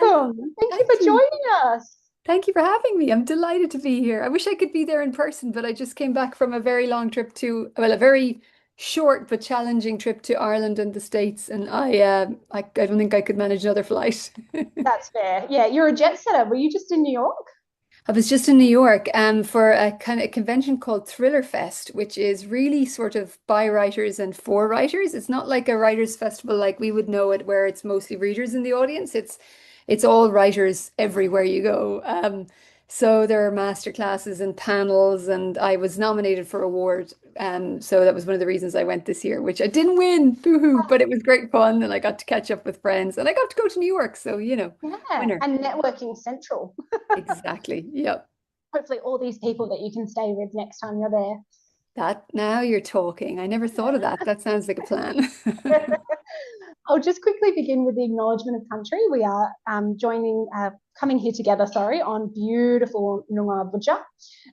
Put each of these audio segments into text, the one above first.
welcome. Thank you Thank for you. joining us. Thank you for having me. I'm delighted to be here. I wish I could be there in person, but I just came back from a very long trip to, well, a very short but challenging trip to Ireland and the States, and I don't think I could manage another flight. That's fair. Yeah, you're a jet setter. Were you just in New York? I was just in New York for a kind of convention called Thriller Fest, which is really sort of by writers and for writers. It's not like a writers festival like we would know it, where it's mostly readers in the audience. It's all writers everywhere you go. So there are master classes and panels, and I was nominated for award. So that was one of the reasons I went this year, which I didn't win, boo-hoo, but it was great fun, and I got to catch up with friends, and I got to go to New York. So, Yeah, winner. and networking central. Exactly. Yep. Hopefully, all these people that you can stay with next time you're there. That now you're talking. I never thought of that. That sounds like a plan. I'll just quickly begin with the acknowledgement of country. We are coming here together, sorry, on beautiful Noor Budja.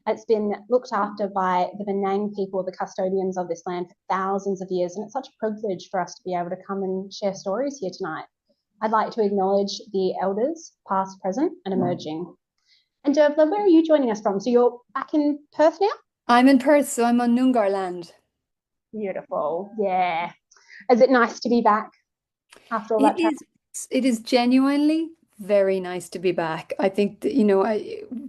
It's been looked after by the Benang people, the custodians of this land, for thousands of years, and it's such a privilege for us to be able to come and share stories here tonight. I'd like to acknowledge the elders, past, present, and emerging. And Dervla, where are you joining us from? So you're back in Perth now? I'm in Perth, so I'm on Noongar land. Beautiful. Yeah. Is it nice to be back after all It that travel? is it is genuinely very nice to be back. I think that,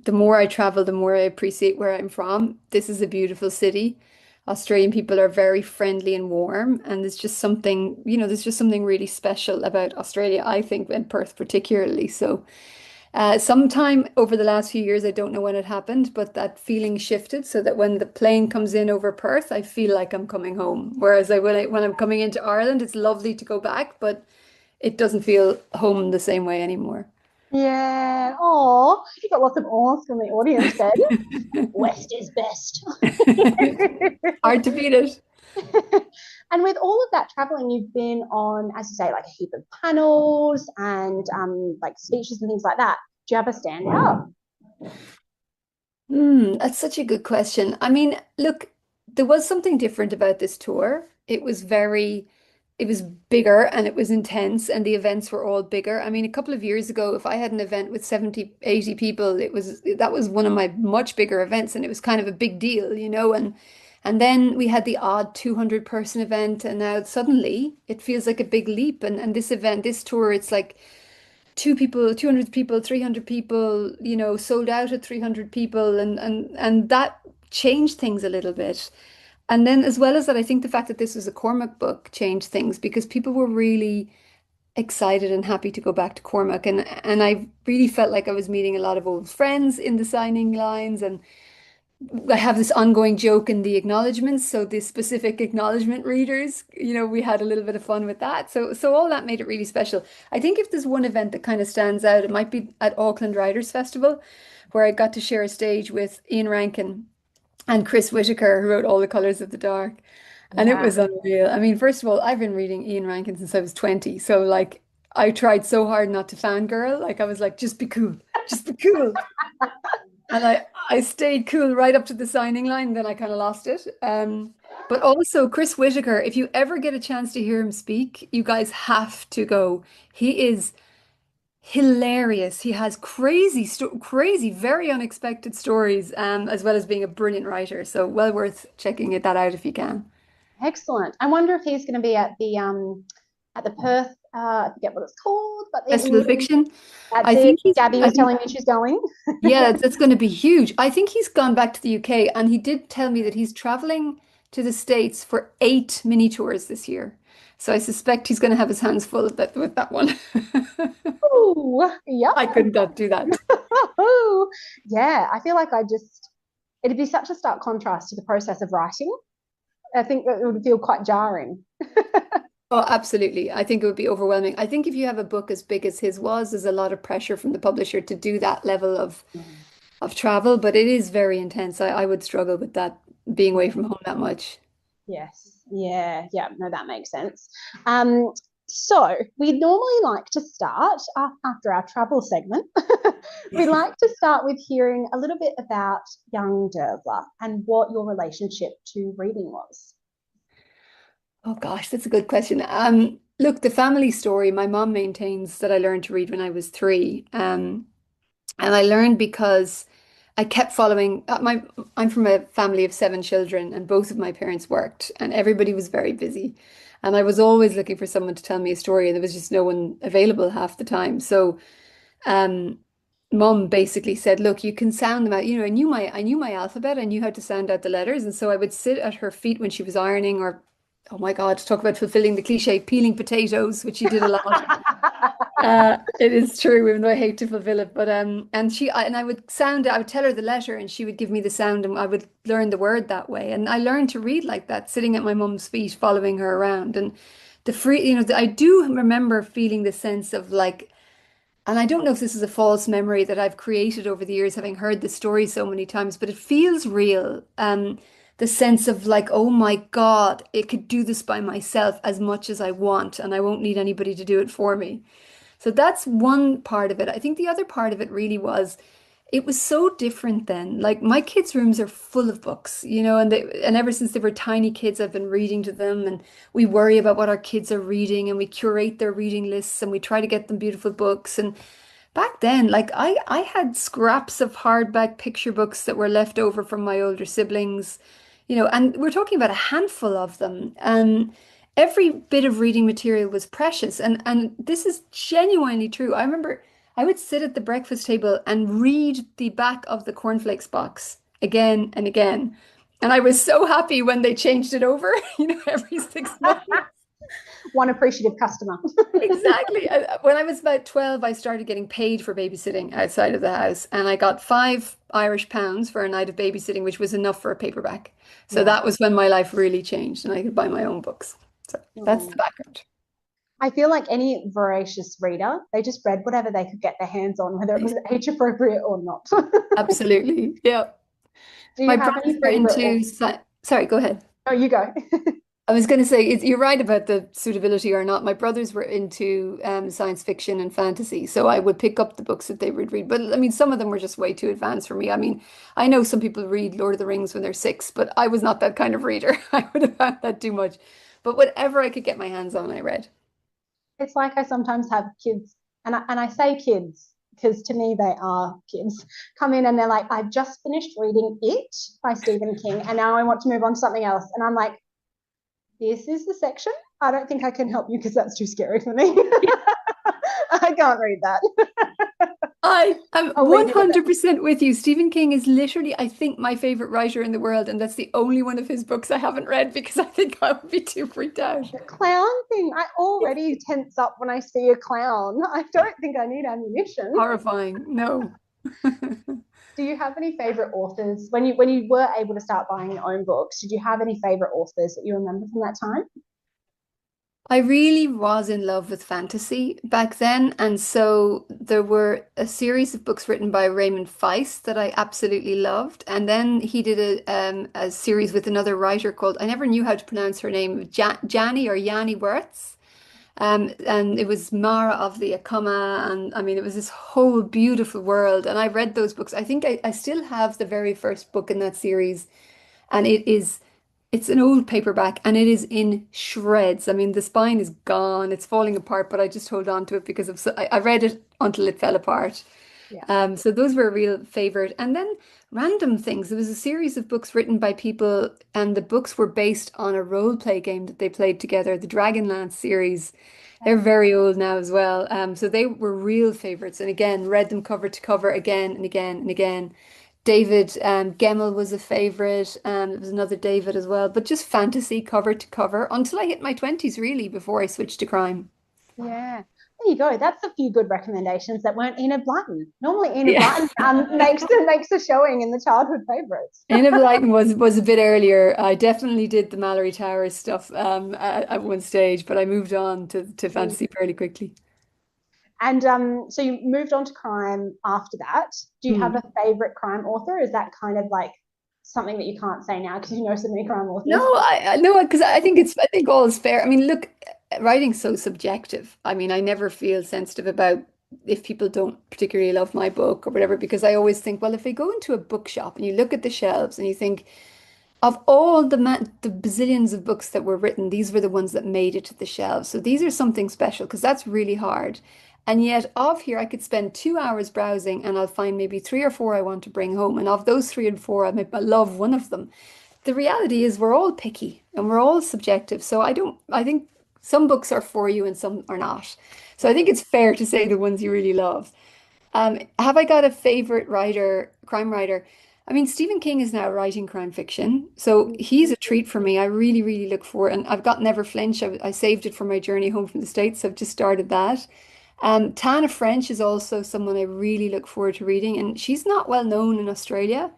the more I travel, the more I appreciate where I'm from. This is a beautiful city. Australian people are very friendly and warm, and there's just something really special about Australia, I think, and Perth particularly. So sometime over the last few years, I don't know when it happened, but that feeling shifted so that when the plane comes in over Perth, I feel like I'm coming home. Whereas when I'm coming into Ireland, it's lovely to go back, but it doesn't feel home the same way anymore. Yeah. Oh, you got lots of awes from the audience then. West is best. Hard to beat it. And with all of that traveling, you've been on, as you say, like a heap of panels and like speeches and things like that. Do you have a standout? That's such a good question. I mean, look, there was something different about this tour. It was bigger and it was intense, and the events were all bigger. I mean, a couple of years ago, if I had an event with 70, 80 people, that was one of my much bigger events, and it was kind of a big deal. And then we had the odd 200 person event, and now suddenly it feels like a big leap. And this event, this tour, it's like 200 people, 300 people, sold out at 300 people, and that changed things a little bit. And then as well as that, I think the fact that this was a Cormac book changed things because people were really excited and happy to go back to Cormac, and I really felt like I was meeting a lot of old friends in the signing lines. And I have this ongoing joke in the acknowledgements. So the specific acknowledgement readers, we had a little bit of fun with that. So all that made it really special. I think if there's one event that kind of stands out, it might be at Auckland Writers Festival, where I got to share a stage with Ian Rankin and Chris Whitaker, who wrote All the Colors of the Dark. And it Yeah. was unreal. I mean, first of all, I've been reading Ian Rankin since I was 20. So like I tried so hard not to fangirl. Like I was like, just be cool. Just be cool. And I stayed cool right up to the signing line, then I kind of lost it. But also Chris Whitaker, if you ever get a chance to hear him speak, you guys have to go. He is hilarious. He has crazy, very unexpected stories, as well as being a brilliant writer. So well worth checking that out if you can. Excellent. I wonder if he's going to be at the Perth. I forget what it's called, but Festival of Fiction. that's I it. think he's. Gabby I was think telling me she's going. Yeah, that's going to be huge. I think he's gone back to the UK, and he did tell me that he's traveling to the States for 8 mini tours this year. So I suspect he's going to have his hands full with that one. Ooh, yep. I could not do that. Yeah, I feel like it'd be such a stark contrast to the process of writing. I think that it would feel quite jarring. Oh, absolutely. I think it would be overwhelming. I think if you have a book as big as his was, there's a lot of pressure from the publisher to do that level of travel, but it is very intense. I would struggle with that, being away from home that much. Yes. Yeah. Yeah. No, that makes sense. So we normally like to start after our travel segment. We like to start with hearing a little bit about young Dervla and what your relationship to reading was. Oh gosh, that's a good question. Look, the family story, my mom maintains that I learned to read when I was 3. And I learned because I kept following I'm from a family of 7 children, and both of my parents worked, and everybody was very busy. And I was always looking for someone to tell me a story, and there was just no one available half the time. So um mom basically said, look, you can sound them out. I knew my alphabet, I knew how to sound out the letters. And so I would sit at her feet when she was ironing, or oh my God, talk about fulfilling the cliche, peeling potatoes, which she did a lot. It is true, even though I hate to fulfill it. But and I would I would tell her the letter, and she would give me the sound, and I would learn the word that way. And I learned to read like that, sitting at my mum's feet, following her around. And I do remember feeling the sense of like, and I don't know if this is a false memory that I've created over the years, having heard the story so many times, but it feels real. The sense of like, oh my God, it could do this by myself as much as I want, and I won't need anybody to do it for me. So that's one part of it. I think the other part of it really was it was so different then. Like my kids' rooms are full of books, and ever since they were tiny kids, I've been reading to them, and we worry about what our kids are reading, and we curate their reading lists, and we try to get them beautiful books. And back then, like I had scraps of hardback picture books that were left over from my older siblings, and we're talking about a handful of them. And every bit of reading material was precious. And this is genuinely true. I remember I would sit at the breakfast table and read the back of the cornflakes box again and again. And I was so happy when they changed it over, every 6 months. One appreciative customer. Exactly. When I was about 12, I started getting paid for babysitting outside of the house, and I got £5 for a night of babysitting, which was enough for a paperback. So Yeah. that was when my life really changed, and I could buy my own books. So that's the Oh. background. I feel like any voracious reader, they just read whatever they could get their hands on, whether it was age appropriate or not. Absolutely. Yeah. Do you My have brothers any were favorite into, authors? sorry, go ahead. Oh, you go. I was going to say, you're right about the suitability or not. My brothers were into science fiction and fantasy, so I would pick up the books that they would read. But I mean, some of them were just way too advanced for me. I mean, I know some people read Lord of the Rings when they're 6, but I was not that kind of reader. I would have found that too much. But whatever I could get my hands on, I read. It's like I sometimes have kids, and I say kids because to me they are kids, come in and they're like, I've just finished reading It by Stephen King, and now I want to move on to something else. And I'm like, this is the section. I don't think I can help you because that's too scary for me. I can't read that. I am I'll leave you with it. 100% with you. Stephen King is literally, I think, my favorite writer in the world, and that's the only one of his books I haven't read because I think I would be too freaked out. The clown thing, I already tense up when I see a clown. I don't think I need ammunition. Horrifying. No. Do you have any favorite authors when you were able to start buying your own books? Did you have any favorite authors that you remember from that time? I really was in love with fantasy back then, and so there were a series of books written by Raymond Feist that I absolutely loved, and then he did a series with another writer called I never knew how to pronounce her name, Jani or Yanni Wertz, and it was Mara of the Akama, and I mean it was this whole beautiful world, and I read those books. I think I still have the very first book in that series, and it's an old paperback and it is in shreds. I mean, the spine is gone, it's falling apart, but I just hold on to it because I read it until it fell apart. Yeah. So those were a real favorite. And then random things. There was a series of books written by people, and the books were based on a role play game that they played together, the Dragonlance series. They're very old now as well. So they were real favorites. And again, read them cover to cover again and again and again. David Gemmell was a favorite. There was another David as well, but just fantasy cover to cover until I hit my 20s, really, before I switched to crime. Yeah. There you go. That's a few good recommendations that weren't Enid Blyton. Normally, Enid Yeah. Blyton makes a showing in the childhood favourites. Anna Blyton was a bit earlier. I definitely did the Mallory Towers stuff at one stage, but I moved on to fantasy fairly quickly. And so you moved on to crime after that. Do you have Hmm. a favourite crime author? Is that kind of like something that you can't say now because you know so many crime No, authors? I no, because I think all is fair. I mean, look, writing's so subjective. I mean, I never feel sensitive about if people don't particularly love my book or whatever, because I always think, well, if they go into a bookshop and you look at the shelves and you think, Of all the bazillions of books that were written, these were the ones that made it to the shelves. So these are something special because that's really hard. And yet, of here, I could spend 2 hours browsing and I'll find maybe three or four I want to bring home. And of those three and four, I love one of them. The reality is, we're all picky and we're all subjective. So I think some books are for you and some are not. So I think it's fair to say the ones you really love. Have I got a favorite writer, crime writer? I mean, Stephen King is now writing crime fiction, so he's a treat for me. I really, really look for, and I've got Never Flinch. I saved it for my journey home from the States. So I've just started that. Tana French is also someone I really look forward to reading, and she's not well known in Australia.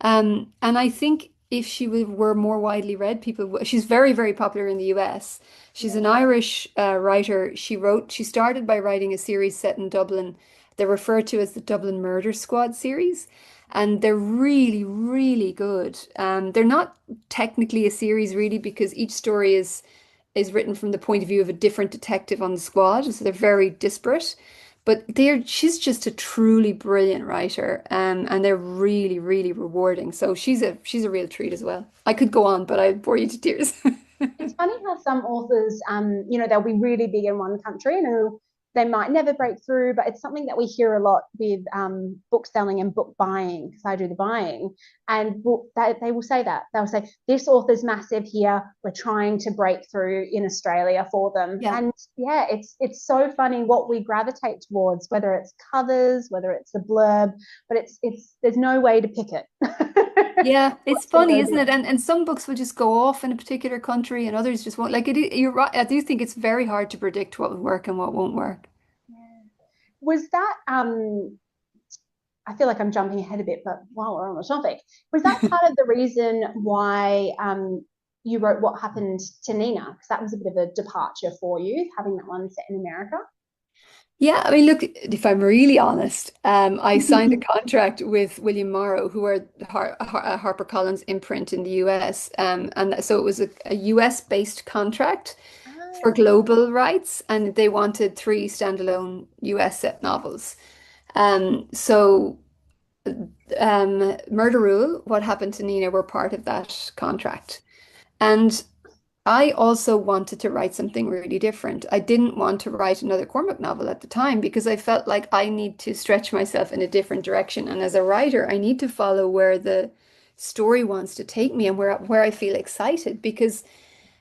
And I think if she were more widely read, she's very, very popular in the US. She's an Irish writer. She started by writing a series set in Dublin. They're referred to as the Dublin Murder Squad series. And they're really, really good. They're not technically a series really because each story is written from the point of view of a different detective on the squad. So they're very disparate. But she's just a truly brilliant writer, and they're really, really rewarding. So she's a real treat as well. I could go on, but I'd bore you to tears. It's funny how some authors, they'll be really big in one country and they might never break through, but it's something that we hear a lot with book selling and book buying, because I do the buying. And they will say that. They'll say, this author's massive here. We're trying to break through in Australia for them. Yeah. And yeah, it's so funny what we gravitate towards, whether it's covers, whether it's the blurb, but it's there's no way to pick it. Yeah, it's What's going to funny, go isn't down? it? And some books will just go off in a particular country and others just won't. Like you're right. I do think it's very hard to predict what will work and what won't work. Was that I feel like I'm jumping ahead a bit, but while we're on the topic, was that part of the reason why you wrote What Happened to Nina? Because that was a bit of a departure for you, having that one set in America. Yeah, I mean, look, if I'm really honest, I signed a contract with William Morrow, who are a HarperCollins imprint in the US. And so it was a US-based contract for global rights, and they wanted three standalone US set novels. So Murder Rule, What Happened to Nina were part of that contract. And I also wanted to write something really different. I didn't want to write another Cormac novel at the time because I felt like I need to stretch myself in a different direction. And as a writer, I need to follow where the story wants to take me and where I feel excited. Because,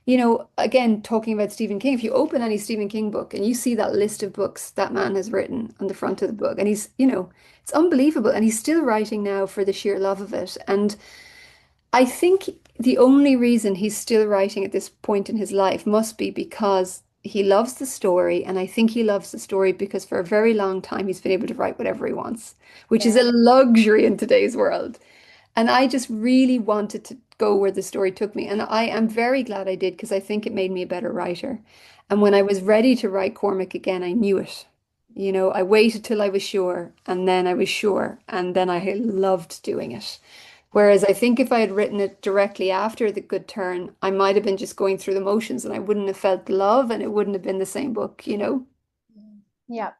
again, talking about Stephen King, if you open any Stephen King book and you see that list of books that man has written on the front of the book, and it's unbelievable. And he's still writing now for the sheer love of it. And I think the only reason he's still writing at this point in his life must be because he loves the story. And I think he loves the story because for a very long time he's been able to write whatever he wants, which is Yeah. a luxury in today's world. And I just really wanted to go where the story took me. And I am very glad I did because I think it made me a better writer. And when I was ready to write Cormac again, I knew it. I waited till I was sure, and then I was sure, and then I loved doing it. Whereas I think if I had written it directly after The Good Turn, I might have been just going through the motions and I wouldn't have felt the love and it wouldn't have been the same book. Yeah.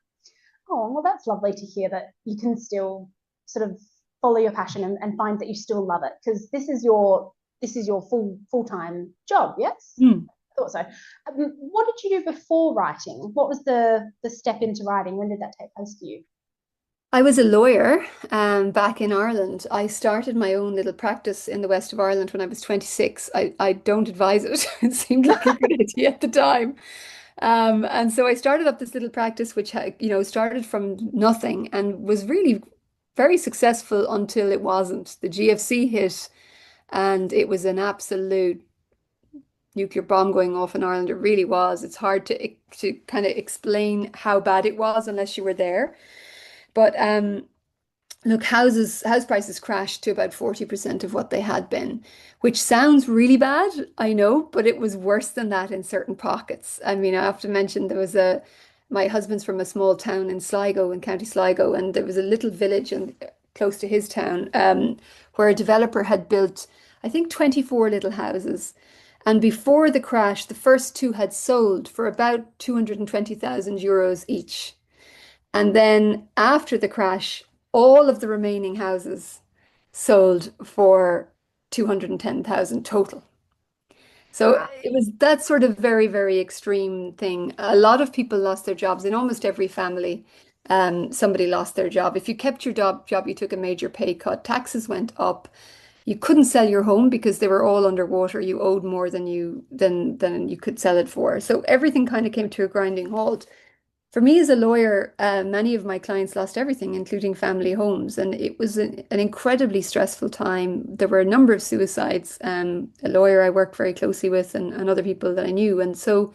Oh, well, that's lovely to hear that you can still sort of follow your passion and find that you still love it, because this is your full-time job. Yes. Hmm. I thought so. What did you do before writing? What was the step into writing? When did that take place for you? I was a lawyer back in Ireland. I started my own little practice in the west of Ireland when I was 26. I don't advise it. It seemed like a good idea at the time. And so I started up this little practice, which started from nothing and was really very successful until it wasn't. The GFC hit, and it was an absolute nuclear bomb going off in Ireland. It really was. It's hard to kind of explain how bad it was unless you were there. But look, house prices crashed to about 40% of what they had been, which sounds really bad, I know, but it was worse than that in certain pockets. I mean, I have to mention my husband's from a small town in Sligo, in County Sligo, and there was a little village close to his town, where a developer had built, I think, 24 little houses. And before the crash, the first two had sold for about 220,000 euros each. And then after the crash, all of the remaining houses sold for 210,000 total. So Wow. it was that sort of very, very extreme thing. A lot of people lost their jobs in almost every family. Somebody lost their job. If you kept your job, you took a major pay cut. Taxes went up. You couldn't sell your home because they were all underwater. You owed more than you could sell it for. So everything kind of came to a grinding halt. For me as a lawyer, many of my clients lost everything, including family homes, and it was an incredibly stressful time. There were a number of suicides. A lawyer I worked very closely with, and other people that I knew, and so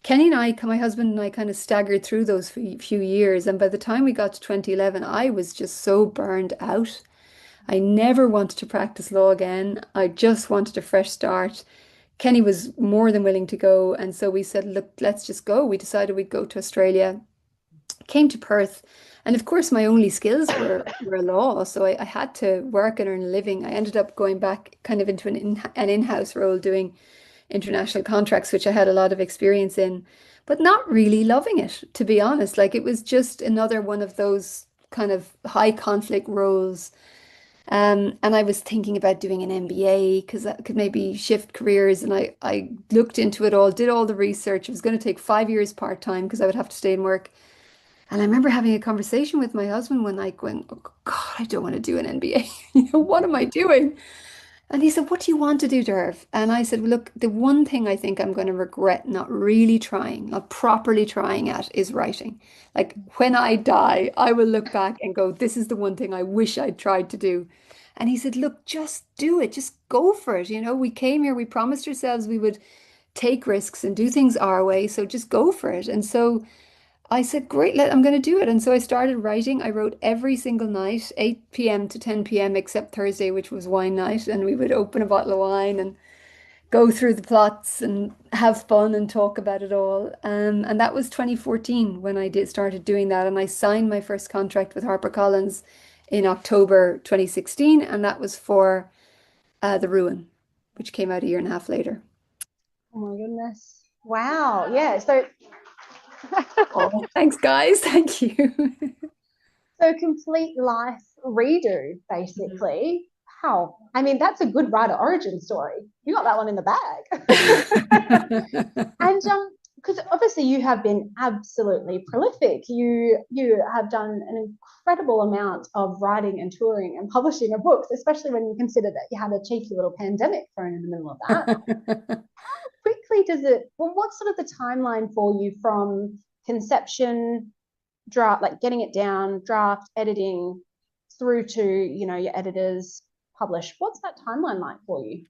Kenny and I, my husband and I, kind of staggered through those few years. And by the time we got to 2011, I was just so burned out. I never wanted to practice law again. I just wanted a fresh start. Kenny was more than willing to go. And so we said, look, let's just go. We decided we'd go to Australia, came to Perth. And of course, my only skills were law. So I had to work and earn a living. I ended up going back kind of into an in-house role doing international contracts, which I had a lot of experience in, but not really loving it, to be honest. Like it was just another one of those kind of high conflict roles. And I was thinking about doing an MBA because that could maybe shift careers. And I looked into it all, did all the research. It was going to take 5 years part-time because I would have to stay and work. And I remember having a conversation with my husband one night going, oh God, I don't want to do an MBA. What am I doing? And he said, what do you want to do, Derv? And I said, well, look, the one thing I think I'm going to regret not really trying, not properly trying at is writing. Like when I die, I will look back and go, this is the one thing I wish I'd tried to do. And he said, look, just do it. Just go for it. We came here, we promised ourselves we would take risks and do things our way. So just go for it. And so I said, great, I'm going to do it. And so I started writing. I wrote every single night, 8 p.m. to 10 p.m., except Thursday, which was wine night. And we would open a bottle of wine and go through the plots and have fun and talk about it all. And that was 2014 when I started doing that. And I signed my first contract with HarperCollins in October 2016. And that was for The Ruin, which came out a year and a half later. Oh my goodness. Wow. Yeah. So Oh, thanks, guys. Thank you. so complete life redo, basically. Wow. I mean, that's a good writer origin story. You got that one in the bag. And because obviously you have been absolutely prolific. You have done an incredible amount of writing and touring and publishing of books, especially when you consider that you had a cheeky little pandemic thrown in the middle of that. How quickly does it, well, what's sort of the timeline for you from conception, draft, like getting it down, draft, editing, through to, your editors publish? What's that timeline like for you?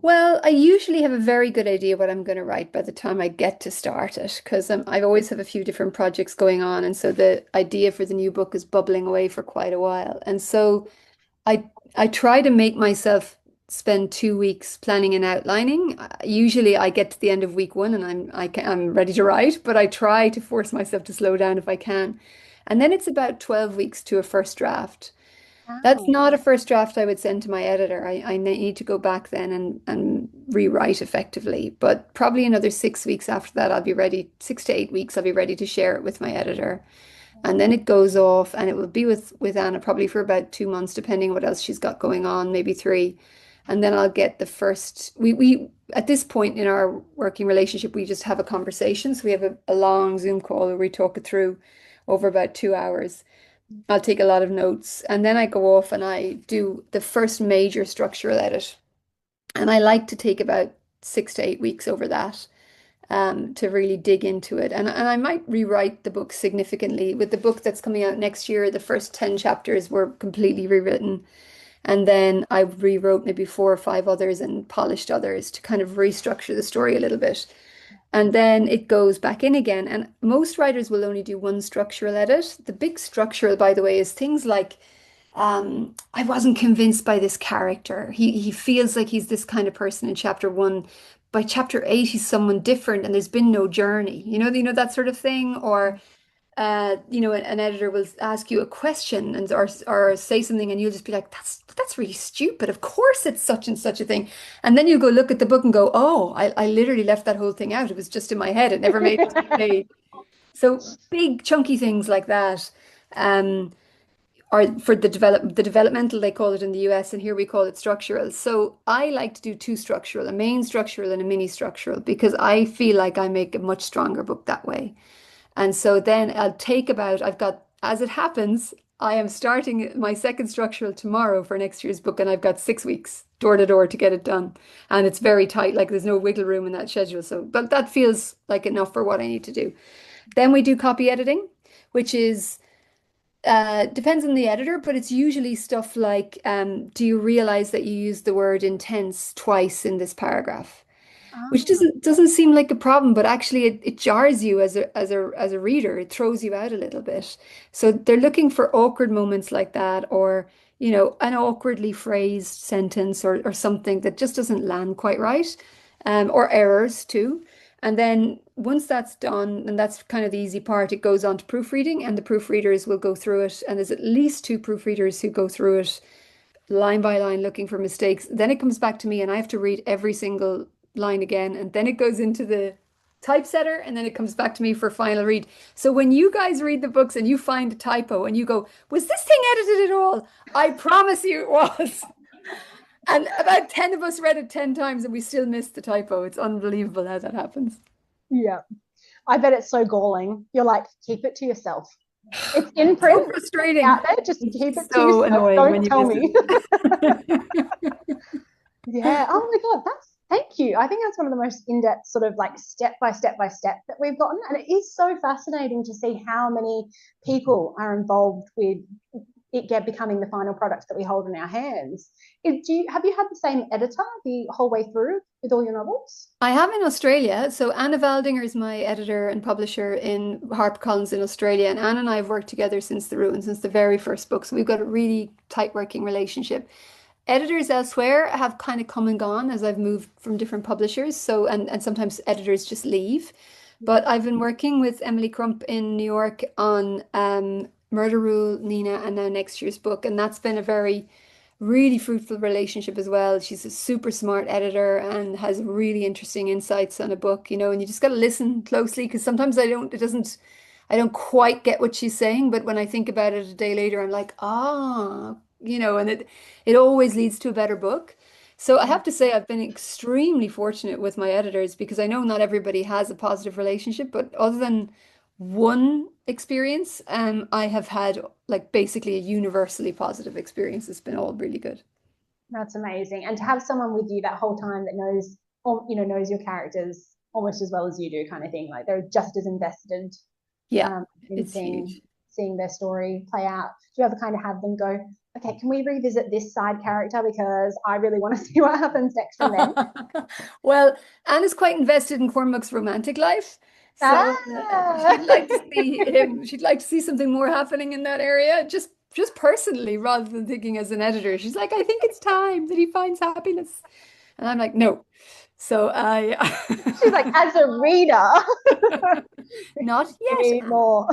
Well, I usually have a very good idea what I'm going to write by the time I get to start it because I always have a few different projects going on. And so the idea for the new book is bubbling away for quite a while. And so I try to make myself spend 2 weeks planning and outlining. Usually I get to the end of week one and I'm ready to write, but I try to force myself to slow down if I can. And then it's about 12 weeks to a first draft. That's Wow. not a first draft I would send to my editor. I need to go back then and rewrite effectively. But probably another 6 weeks after that, I'll be ready, 6 to 8 weeks, I'll be ready to share it with my editor. And then it goes off and it will be with Anna probably for about 2 months, depending what else she's got going on, maybe three. And then I'll get the first we at this point in our working relationship, we just have a conversation. So we have a long Zoom call where we talk it through over about 2 hours. I'll take a lot of notes and then I go off and I do the first major structural edit. And I like to take about 6 to 8 weeks over that to really dig into it. And I might rewrite the book significantly. With the book that's coming out next year, the first 10 chapters were completely rewritten. And then I rewrote maybe four or five others and polished others to kind of restructure the story a little bit. And then it goes back in again. And most writers will only do one structural edit. The big structural, by the way, is things like I wasn't convinced by this character. He feels like he's this kind of person in chapter one. By chapter eight, he's someone different, and there's been no journey. That sort of thing. Or an editor will ask you a question and or say something, and you'll just be like, that's really stupid. Of course, it's such and such a thing. And then you go look at the book and go, oh, I literally left that whole thing out. It was just in my head. It never made it to the page. So big chunky things like that. Um, or for the developmental they call it in the US, and here we call it structural. So I like to do two structural, a main structural and a mini structural, because I feel like I make a much stronger book that way. And so then I've got, as it happens, I am starting my second structural tomorrow for next year's book, and I've got 6 weeks door to door to get it done. And it's very tight, like there's no wiggle room in that schedule. So, but that feels like enough for what I need to do. Then we do copy editing, which is depends on the editor, but it's usually stuff like, do you realize that you used the word intense twice in this paragraph? Which Ah, doesn't seem like a problem, but actually it jars you as a reader. It throws you out a little bit. So they're looking for awkward moments like that, or an awkwardly phrased sentence, or something that just doesn't land quite right, or errors too. And then once that's done, and that's kind of the easy part, it goes on to proofreading, and the proofreaders will go through it. And there's at least two proofreaders who go through it line by line looking for mistakes. Then it comes back to me and I have to read every single line again. And then it goes into the typesetter and then it comes back to me for final read. So when you guys read the books and you find a typo and you go, was this thing edited at all? I promise you it was. And about 10 of us read it 10 times and we still missed the typo. It's unbelievable how that happens. yeah. I bet it's so galling. You're like, keep it to yourself. It's in So print frustrating. out there. Just It's keep it to so yourself. annoying when Don't you tell miss me. it. Yeah. Oh my God. Thank you. I think that's one of the most in-depth sort of like step by step that we've gotten. And it is so fascinating to see how many people are involved with it becoming the final product that we hold in our hands. Have you had the same editor the whole way through with all your novels? I have in Australia. So Anna Valdinger is my editor and publisher in HarperCollins in Australia. And Anna and I have worked together since the Ruin, since the very first book. So we've got a really tight working relationship. Editors elsewhere have kind of come and gone as I've moved from different publishers. So, and sometimes editors just leave. But I've been working with Emily Crump in New York on Murder Rule, Nina, and now next year's book. And that's been a very really fruitful relationship as well. She's a super smart editor and has really interesting insights on a book, and you just got to listen closely because sometimes I don't quite get what she's saying, but when I think about it a day later, I'm like, and it always leads to a better book. So I have to say I've been extremely fortunate with my editors because I know not everybody has a positive relationship, but other than one experience, I have had like basically a universally positive experience. It's been all really good. That's amazing. And to have someone with you that whole time that knows, or, knows your characters almost as well as you do, kind of thing. Like they're just as invested Yeah, in it's seeing huge. their story play out. Do you ever kind of have them go, okay, can we revisit this side character because I really want to see what happens next from them? Well, Anna's quite invested in Cormac's romantic life. So Ah, she'd like to see him, she'd like to see something more happening in that area, just personally, rather than thinking as an editor. She's like, I think it's time that he finds happiness. And I'm like, no. So I she's like, as a reader, not we yet, need Anna. more.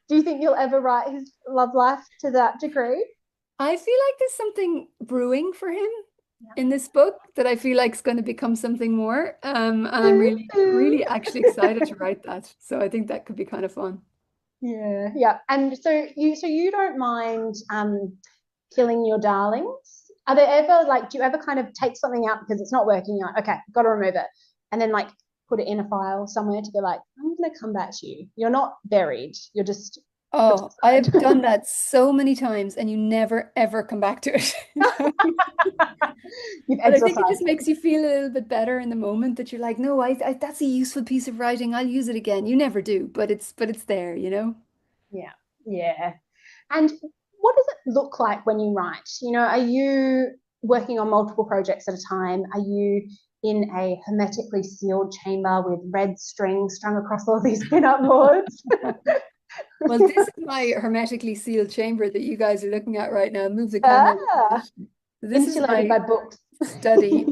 Do you think you'll ever write his love life to that degree? I feel like there's something brewing for him Yeah. in this book that I feel like is going to become something more. And I'm really, really actually excited to write that. So I think that could be kind of fun. Yeah, yeah. And so you don't mind killing your darlings? Are there ever like do you ever kind of take something out because it's not working? You're like, okay, got to remove it, and then like put it in a file somewhere to be like, I'm gonna come back to you. You're not buried. You're just put to Oh, I have the done that so many times and you never ever come back to it. side. You've But I think it just exercised it. makes you feel a little bit better in the moment that you're like, no, that's a useful piece of writing. I'll use it again. You never do, but it's there. Yeah, yeah. And what does it look like when you write? Are you working on multiple projects at a time? Are you in a hermetically sealed chamber with red string strung across all these pin-up boards? Well, this is my hermetically sealed chamber that you guys are looking at right now. Move the camera a little Ah, bit. This is insulated my by books. study.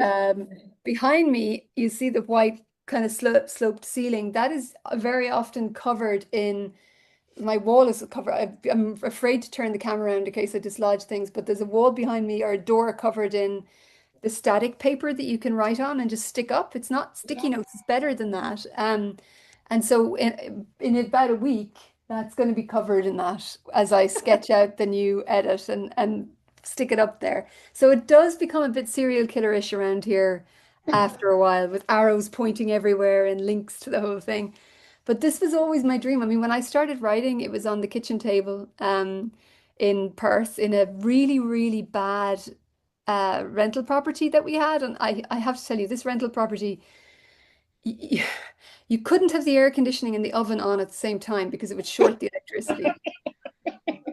Behind me, you see the white kind of sloped ceiling. That is very often covered in my wall is covered. I'm afraid to turn the camera around in case I dislodge things, but there's a wall behind me or a door covered in the static paper that you can write on and just stick up. It's not sticky Yeah. notes, it's better than that. And so in about a week, That's going to be covered in that as I sketch out the new edit and stick it up there. So it does become a bit serial killer-ish around here after a while, with arrows pointing everywhere and links to the whole thing. But this was always my dream. I mean, when I started writing, it was on the kitchen table in Perth in a really, really bad rental property that we had. And I have to tell you, this rental property, y- you couldn't have the air conditioning and the oven on at the same time because it would short the electricity.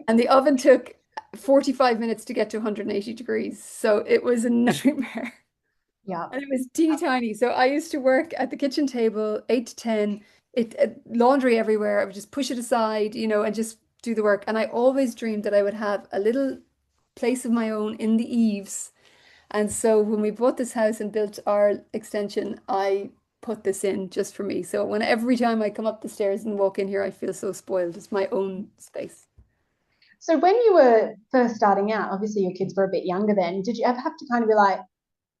And the oven took 45 minutes to get to 180 degrees. So it was a nightmare. Yeah. And it was teeny tiny. So I used to work at the kitchen table, 8 to 10, laundry everywhere. I would just push it aside, and just do the work. And I always dreamed that I would have a little place of my own in the eaves. And so when we bought this house and built our extension, I put this in just for me. So when every time I come up the stairs and walk in here, I feel so spoiled. It's my own space. So when you were first starting out, obviously your kids were a bit younger then. Did you ever have to kind of be like,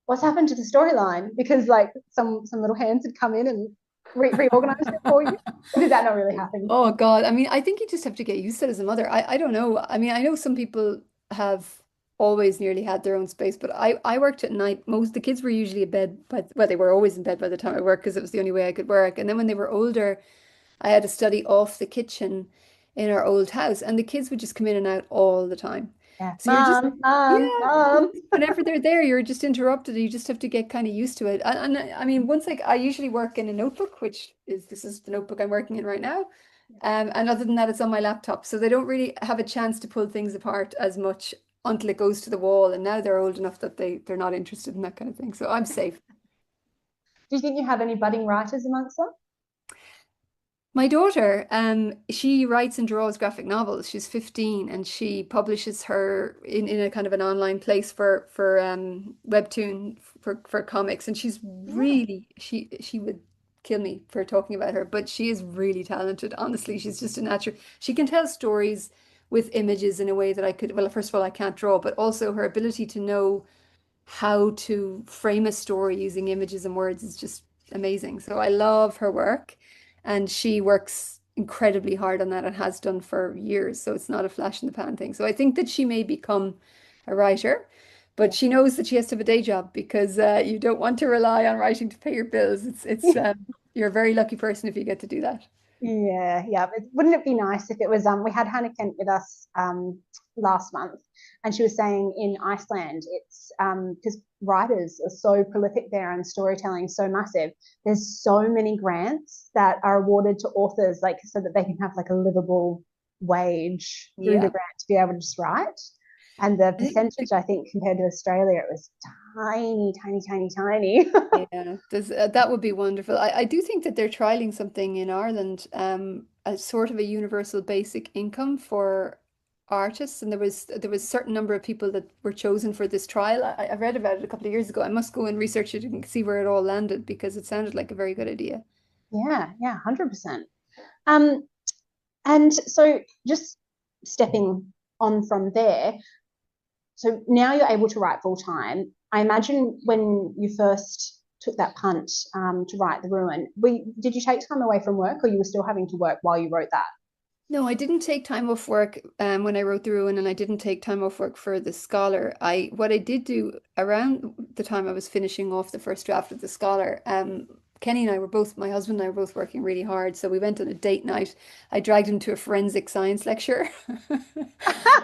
what's happened to the storyline? Because like some little hands had come in and reorganized it for you. Or did that not really happen? Oh God. I mean, I think you just have to get used to it as a mother. I don't know. I mean, I know some people have always nearly had their own space, but I worked at night. Most the kids were usually in bed well, they were always in bed by the time I worked because it was the only way I could work. And then when they were older, I had to study off the kitchen in our old house, and the kids would just come in and out all the time. Yeah. So you're just, Mom, yeah, mom, mom. whenever they're there, you're just interrupted. You just have to get kind of used to it. And I mean, once like I usually work in a notebook, this is the notebook I'm working in right now. And other than that, it's on my laptop. So they don't really have a chance to pull things apart as much until it goes to the wall. And now they're old enough that they're not interested in that kind of thing. So I'm safe. Do you think you have any budding writers amongst them? My daughter, she writes and draws graphic novels. She's 15 and she publishes her in a kind of an online place for webtoon for comics. And she's Yeah. really she would kill me for talking about her, but she is really talented. Honestly, she's just a natural. She can tell stories with images in a way that I could, well, first of all, I can't draw, but also her ability to know how to frame a story using images and words is just amazing. So I love her work, and she works incredibly hard on that and has done for years. So it's not a flash in the pan thing. So I think that she may become a writer, but Yeah. she knows that she has to have a day job because you don't want to rely on writing to pay your bills. You're a very lucky person if you get to do that. Yeah, yeah. But wouldn't it be nice if it was we had Hannah Kent with us last month, and she was saying in Iceland it's because writers are so prolific there and storytelling so massive. There's so many grants that are awarded to authors like so that they can have like a livable wage through the Yeah. grant to be able to just write. And the I think percentage, I think, compared to Australia, it was tiny, tiny, tiny, tiny. Yeah, that would be wonderful. I do think that they're trialing something in Ireland, a sort of a universal basic income for artists, and there was a certain number of people that were chosen for this trial. I read about it a couple of years ago. I must go and research it and see where it all landed because it sounded like a very good idea. Yeah, yeah, 100%. Um, And so just stepping on from there, so now you're able to write full time. I imagine when you first took that punt to write The Ruin, did you take time away from work or you were still having to work while you wrote that? No, I didn't take time off work when I wrote The Ruin, and I didn't take time off work for The Scholar. What I did do around the time I was finishing off the first draft of The Scholar, Kenny and I were both, my husband and I were both working really hard, so we went on a date night. I dragged him to a forensic science lecture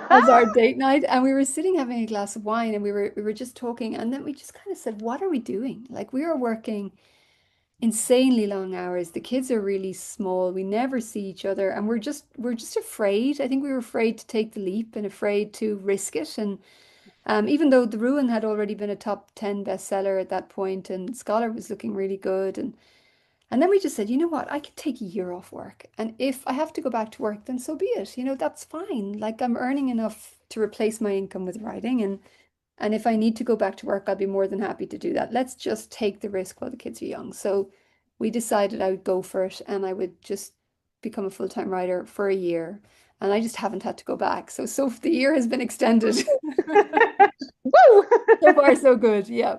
as our date night, and we were sitting having a glass of wine, and we were just talking, and then we just kind of said, "What are we doing? Like we are working." Insanely long hours. The kids are really small. We never see each other, and we're just afraid. I think we were afraid to take the leap and afraid to risk it. And even though The Ruin had already been a top 10 bestseller at that point, and Scholar was looking really good, and then we just said, you know what, I could take a year off work, and if I have to go back to work, then so be it. That's fine. Like I'm earning enough to replace my income with writing, and if I need to go back to work, I'll be more than happy to do that. Let's just take the risk while the kids are young. So we decided I would go for it and I would just become a full-time writer for a year. And I just haven't had to go back. So the year has been extended. Woo! So far, so good. Yeah.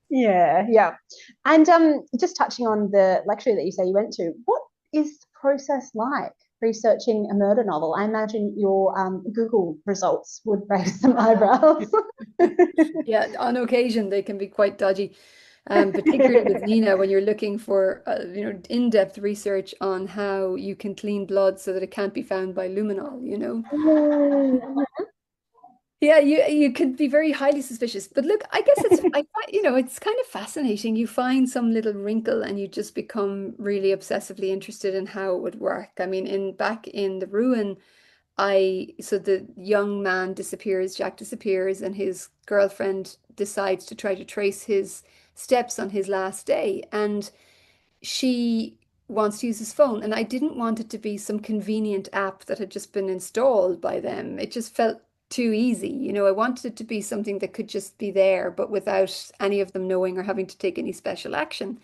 Yeah, yeah. And just touching on the lecture that you say you went to, what is the process like? researching a murder novel, I imagine your Google results would raise some eyebrows. Yeah, on occasion they can be quite dodgy. Particularly with Nina, when you're looking for in-depth research on how you can clean blood so that it can't be found by luminol, you know. Yeah, you could be very highly suspicious. But look, I guess I find, it's kind of fascinating. You find some little wrinkle and you just become really obsessively interested in how it would work. I mean, in back in the ruin, so the young man disappears, Jack disappears, and his girlfriend decides to try to trace his steps on his last day. And she wants to use his phone, and I didn't want it to be some convenient app that had just been installed by them. It just felt too easy. I wanted it to be something that could just be there, but without any of them knowing or having to take any special action.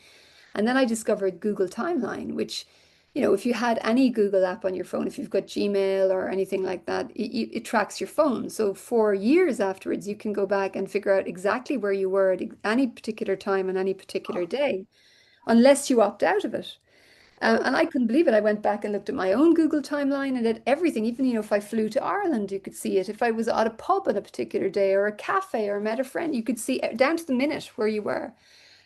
And then I discovered Google Timeline, which, if you had any Google app on your phone, if you've got Gmail or anything like that, it tracks your phone. So for years afterwards, you can go back and figure out exactly where you were at any particular time on any particular day, unless you opt out of it. And I couldn't believe it. I went back and looked at my own Google timeline and did everything. Even, if I flew to Ireland, you could see it. If I was at a pub on a particular day or a cafe or met a friend, you could see down to the minute where you were.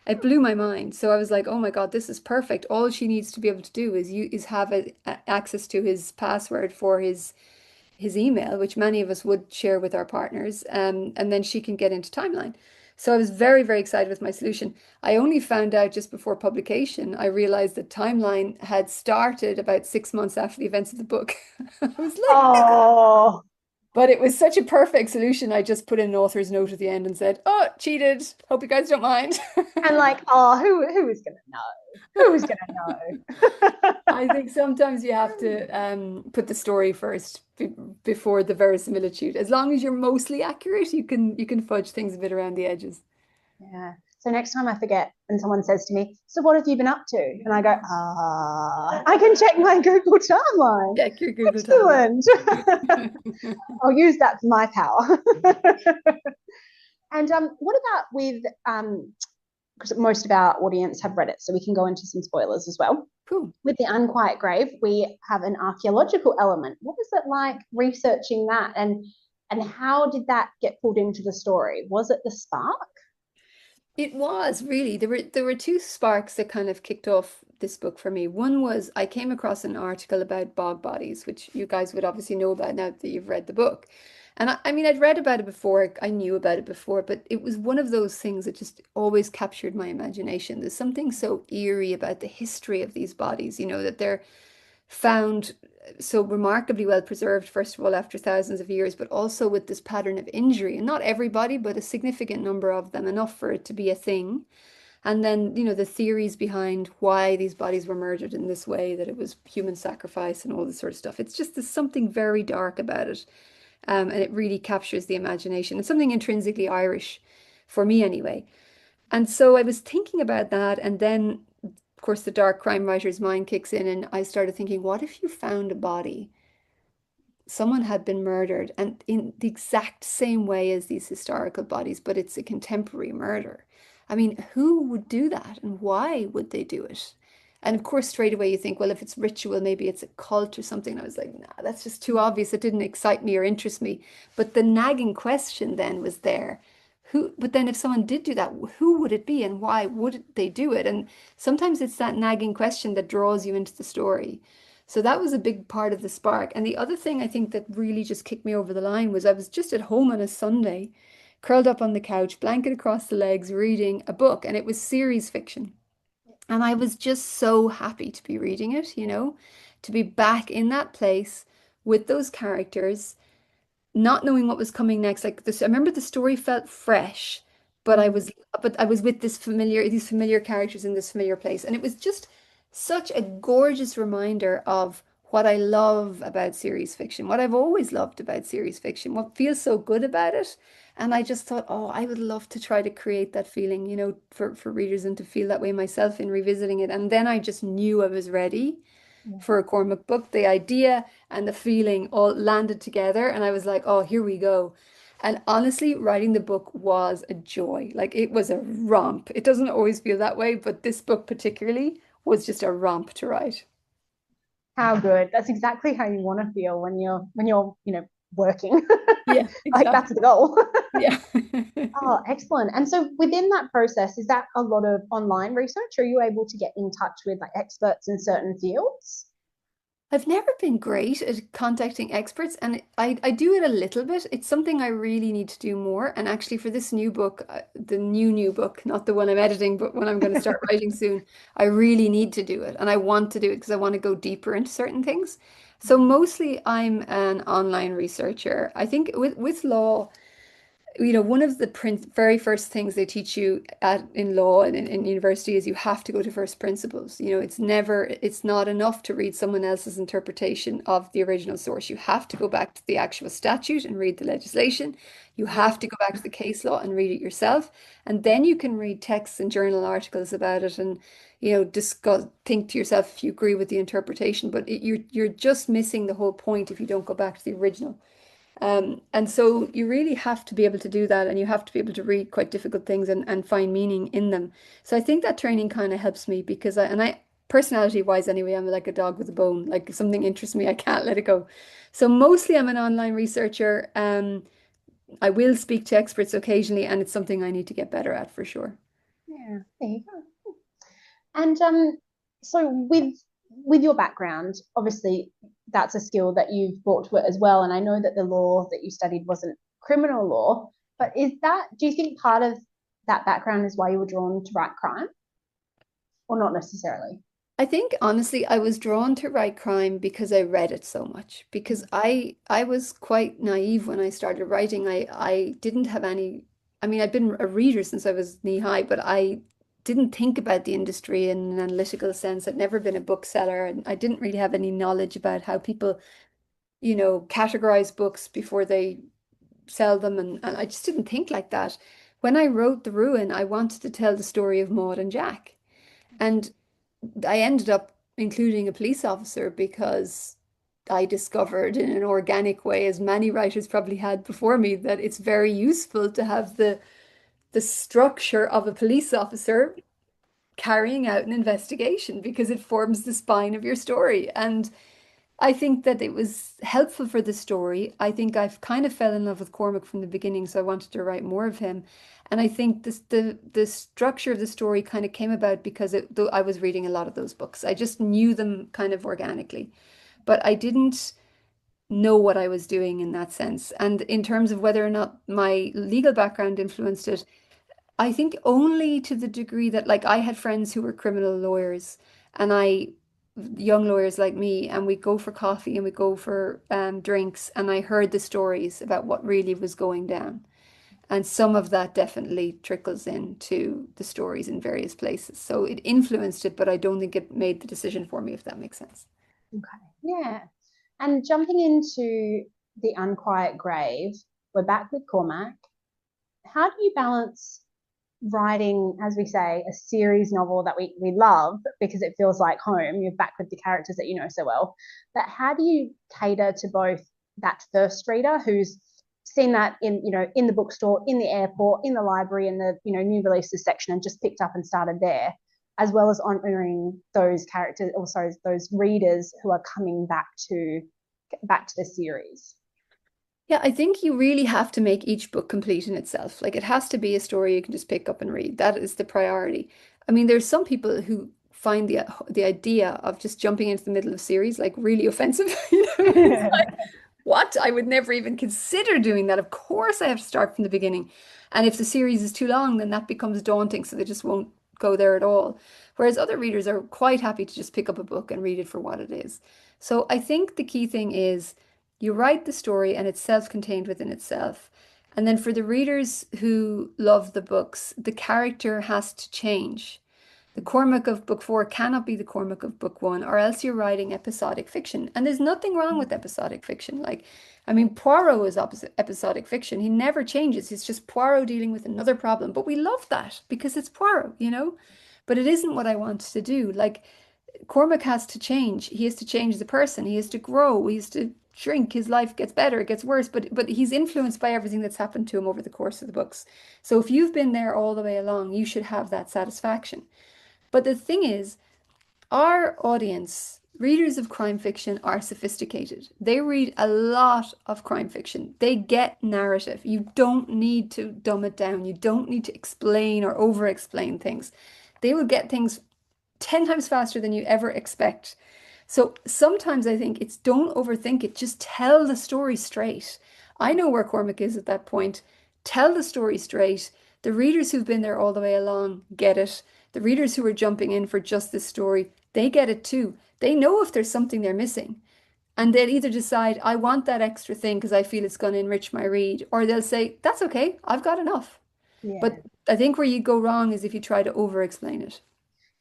It blew my mind. So I was like, oh my God, this is perfect. All she needs to be able to do is have access to his password for his email, which many of us would share with our partners, and then she can get into timeline. So I was very, very excited with my solution. I only found out just before publication, I realized that timeline had started about 6 months after the events of the book. I was like, Oh, but it was such a perfect solution. I just put in an author's note at the end and said, "Oh, cheated. Hope you guys don't mind." and like, oh, who is gonna know? Who is gonna know? I think sometimes you have to put the story first before the verisimilitude. As long as you're mostly accurate, you can fudge things a bit around the edges. Yeah. So next time I forget and someone says to me, "So what have you been up to?" And I go, I can check my Google timeline. Check your Google timeline. Excellent. I'll use that for my power. And what about with because most of our audience have read it, so we can go into some spoilers as well. Cool. With the Unquiet Grave, we have an archaeological element. What was it like researching that, and how did that get pulled into the story? Was it the spark? It was really there were two sparks that kind of kicked off this book for me. One was I came across an article about bog bodies, which you guys would obviously know about now that you've read the book. And I mean, I'd read about it before, I knew about it before, but it was one of those things that just always captured my imagination. There's something so eerie about the history of these bodies, that they're found so remarkably well preserved, first of all, after thousands of years, but also with this pattern of injury. And not everybody, but a significant number of them, enough for it to be a thing. And then, the theories behind why these bodies were murdered in this way, that it was human sacrifice and all this sort of stuff. It's just there's something very dark about it. And it really captures the imagination. It's something intrinsically Irish, for me anyway. And so I was thinking about that, and then of course, the dark crime writer's mind kicks in, and I started thinking, what if you found a body? Someone had been murdered, and in the exact same way as these historical bodies, but it's a contemporary murder. I mean, who would do that, and why would they do it? And of course, straight away you think, well, if it's ritual, maybe it's a cult or something. And I was like, nah, that's just too obvious. It didn't excite me or interest me. But the nagging question then was there. But then if someone did do that, who would it be and why would they do it? And sometimes it's that nagging question that draws you into the story. So that was a big part of the spark. And the other thing I think that really just kicked me over the line was I was just at home on a Sunday, curled up on the couch, blanket across the legs, reading a book, and it was series fiction. And I was just so happy to be reading it, to be back in that place with those characters, not knowing what was coming next. Like this, I remember the story felt fresh, but I Mm. was but I was with these familiar characters in this familiar place. And it was just such a gorgeous reminder of what I love about series fiction, what I've always loved about series fiction, what feels so good about it. And I just thought, oh, I would love to try to create that feeling, for readers and to feel that way myself in revisiting it. And then I just knew I was ready Yeah. for a Cormac book. The idea and the feeling all landed together, and I was like, oh, here we go. And honestly, writing the book was a joy. Like it was a romp. It doesn't always feel that way, but this book particularly was just a romp to write. How good. That's exactly how you want to feel when you're, working. Yeah, Like that's the exactly. goal. Yeah. Oh, excellent. And so within that process, is that a lot of online research? Or are you able to get in touch with like experts in certain fields? I've never been great at contacting experts, and I do it a little bit. It's something I really need to do more. And actually, for this new book, the new book, not the one I'm editing, but one I'm going to start writing soon, I really need to do it. And I want to do it because I want to go deeper into certain things. So mostly I'm an online researcher. I think with law, one of the very first things they teach you in law and in university is you have to go to first principles. It's not enough to read someone else's interpretation of the original source. You have to go back to the actual statute and read the legislation. You have to go back to the case law and read it yourself. And then you can read texts and journal articles about it and, discuss, think to yourself if you agree with the interpretation. But you're just missing the whole point if you don't go back to the original. And so you really have to be able to do that, and you have to be able to read quite difficult things and find meaning in them. So I think that training kind of helps me because personality wise anyway, I'm like a dog with a bone. Like if something interests me, I can't let it go. So mostly I'm an online researcher. I will speak to experts occasionally, and it's something I need to get better at for sure. Yeah, there you go. And so with your background, obviously that's a skill that you've brought to it as well. And I know that the law that you studied wasn't criminal law, but do you think part of that background is why you were drawn to write crime, or not necessarily? I think honestly, I was drawn to write crime because I read it so much. Because I was quite naive when I started writing. I didn't have any. I mean, I'd been a reader since I was knee high, but I didn't think about the industry in an analytical sense. I'd never been a bookseller, and I didn't really have any knowledge about how people, categorize books before they sell them, and I just didn't think like that. When I wrote The Ruin, I wanted to tell the story of Maud and Jack. And I ended up including a police officer because I discovered in an organic way, as many writers probably had before me, that it's very useful to have the structure of a police officer carrying out an investigation because it forms the spine of your story. And I think that it was helpful for the story. I think I've kind of fell in love with Cormac from the beginning, so I wanted to write more of him. And I think the structure of the story kind of came about because though I was reading a lot of those books. I just knew them kind of organically, but I didn't know what I was doing in that sense. And in terms of whether or not my legal background influenced it, I think only to the degree that, like, I had friends who were criminal lawyers, and young lawyers like me, and we go for coffee and we go for drinks, and I heard the stories about what really was going down. And some of that definitely trickles into the stories in various places. So it influenced it, but I don't think it made the decision for me, if that makes sense. Okay. Yeah. And jumping into the Unquiet Grave, we're back with Cormac. How do you balance writing, as we say, a series novel that we love because it feels like home? You're back with the characters that you know so well. But how do you cater to both that first reader who's seen that in the bookstore, in the airport, in the library, in the new releases section, and just picked up and started there, as well as honoring those characters, also those readers who are coming back to the series? Yeah, I think you really have to make each book complete in itself. Like it has to be a story you can just pick up and read. That is the priority. I mean, there's some people who find the idea of just jumping into the middle of series like really offensive. It's like, what? I would never even consider doing that. Of course, I have to start from the beginning. And if the series is too long, then that becomes daunting, so they just won't go there at all. Whereas other readers are quite happy to just pick up a book and read it for what it is. So I think the key thing is you write the story and it's self-contained within itself. And then for the readers who love the books, the character has to change. The Cormac of book four cannot be the Cormac of book one, or else you're writing episodic fiction. And there's nothing wrong with episodic fiction. Like, I mean, Poirot is opposite episodic fiction. He never changes. It's just Poirot dealing with another problem. But we love that because it's Poirot. But it isn't what I want to do. Like, Cormac has to change. He has to change the person. He has to grow. He has to shrink. His life gets better, it gets worse, but he's influenced by everything that's happened to him over the course of the books. So if you've been there all the way along, you should have that satisfaction. But the thing is, our audience, readers of crime fiction are sophisticated. They read a lot of crime fiction. They get narrative. You don't need to dumb it down. You don't need to explain or over-explain things. They will get things 10 times faster than you ever expect. So sometimes I think it's don't overthink it. Just tell the story straight. I know where Cormac is at that point. Tell the story straight. The readers who've been there all the way along get it. The readers who are jumping in for just this story, they get it too. They know if there's something they're missing. And they'll either decide, I want that extra thing because I feel it's going to enrich my read, or they'll say, that's okay, I've got enough. Yeah. But I think where you go wrong is if you try to over explain it.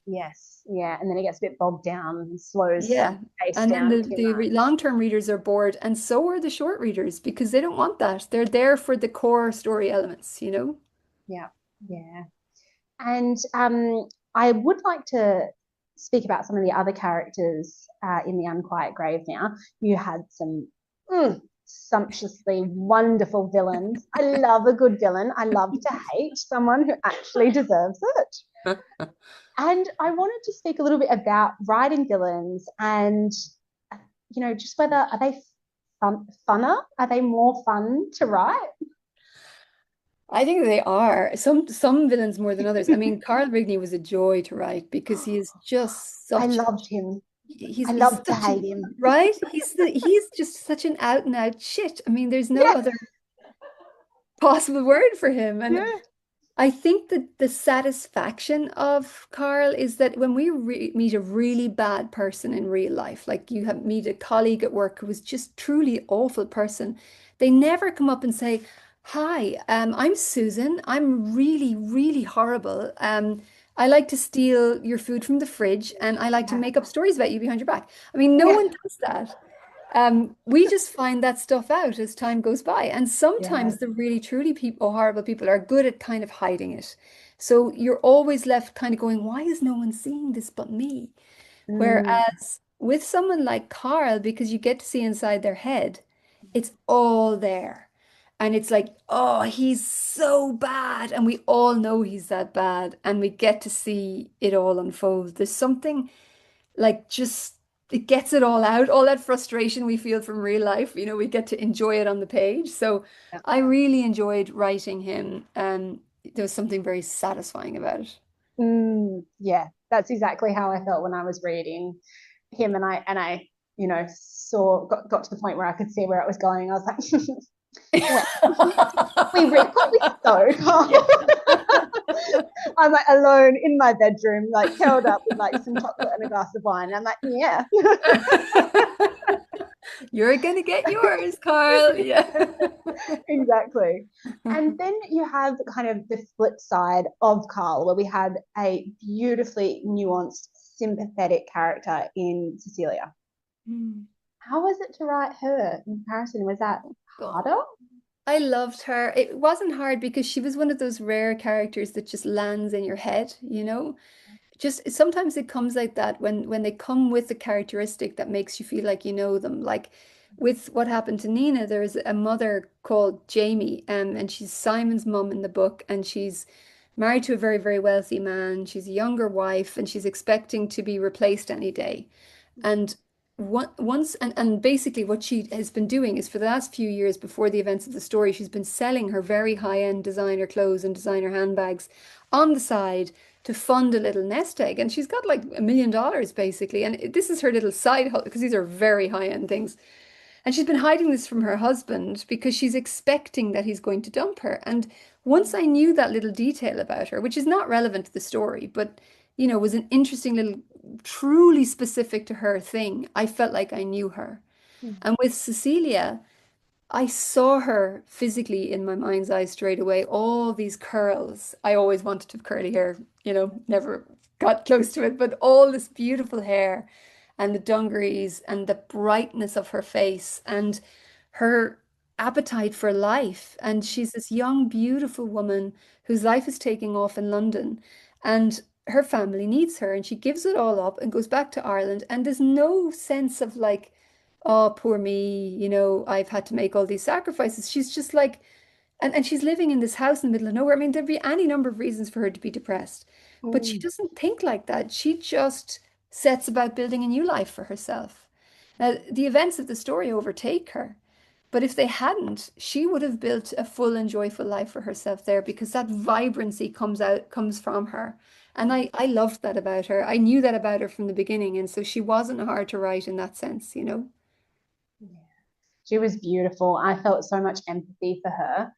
Yes. Yeah. And then it gets a bit bogged down and slows Yeah. the pace And then down too the much. long-term readers are bored, and so are the short readers because they don't want that. They're there for the core story elements, you know? Yeah. Yeah. And I would like to speak about some of the other characters in the Unquiet Grave now. You had some sumptuously wonderful villains. I love a good villain. I love to hate someone who actually deserves it. And I wanted to speak a little bit about writing villains and, just whether are they funner? Are they more fun to write? I think they are. Some villains more than others. I mean, Carl Rigney was a joy to write because he is just I such loved him. I he's loved to such hate an him. right? He's just such an out and out shit. I mean, there's no Yeah. other possible word for him. And Yeah. I think that the satisfaction of Carl is that when we re meet a really bad person in real life, like you have meet a colleague at work who was just truly awful person, they never come up and say, "Hi, I'm Susan. I'm really, really horrible. I like to steal your food from the fridge, and I like to Yeah. make up stories about you behind your back." I mean, no Yeah. one does that. We just find that stuff out as time goes by. And Yeah. sometimes the really truly people, horrible people are good at kind of hiding it. So you're always left kind of going, why is no one seeing this but me? Mm, Whereas with someone like Carl, because you get to see inside their head, it's all there. And it's like, oh, he's so bad. And we all know he's that bad. And we get to see it all unfold. There's something like just it gets it all out, all that frustration we feel from real life, we get to enjoy it on the page. So yeah. I really enjoyed writing him, and there was something very satisfying about it. Yeah, that's exactly how I felt when I was reading him, and I got to the point where I could see where it was going. I was like, well, we read what we Yeah. sewed. I'm like alone in my bedroom, like curled up with like some chocolate and a glass of wine. I'm like, yeah. You're gonna get yours, Carl. Yeah. Exactly. And then you have kind of the flip side of Carl, where we had a beautifully nuanced, sympathetic character in Cecilia. Hmm. How was it to write her in comparison? Was that God. harder? I loved her. It wasn't hard because she was one of those rare characters that just lands in your head. Just sometimes it comes like that when they come with a characteristic that makes you feel like you know them. Like with what happened to Nina, there's a mother called Jamie, and she's Simon's mum in the book, and she's married to a very, very wealthy man. She's a younger wife, and she's expecting to be replaced any day. And once and basically what she has been doing is for the last few years before the events of the story, she's been selling her very high-end designer clothes and designer handbags on the side to fund a little nest egg. And she's got like $1 million basically. And this is her little side hustle because these are very high-end things. And she's been hiding this from her husband because she's expecting that he's going to dump her. And once I knew that little detail about her, which is not relevant to the story, but was an interesting little, truly specific to her thing, I felt like I knew her. And with Cecilia, I saw her physically in my mind's eye straight away. All these curls. I always wanted to have curly hair, never got close to it, but all this beautiful hair and the dungarees and the brightness of her face and her appetite for life. And she's this young, beautiful woman whose life is taking off in London. And her family needs her, and she gives it all up and goes back to Ireland. And there's no sense of like, oh, poor me, I've had to make all these sacrifices. She's just like, and she's living in this house in the middle of nowhere. I mean, there'd be any number of reasons for her to be depressed, but she Mm. doesn't think like that. She just sets about building a new life for herself. Now, the events of the story overtake her, but if they hadn't, she would have built a full and joyful life for herself there because that vibrancy comes from her. And I loved that about her. I knew that about her from the beginning. And so she wasn't hard to write in that sense, you know? She was beautiful. I felt so much empathy for her.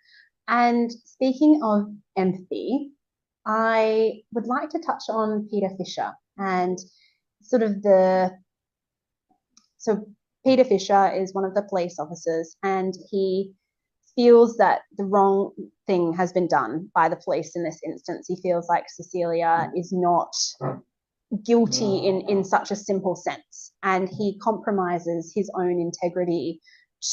And speaking of empathy, I would like to touch on Peter Fisher and sort of the so Peter Fisher is one of the police officers, and he feels that the wrong thing has been done by the police in this instance. He feels like Cecilia is not guilty in such a simple sense, and he compromises his own integrity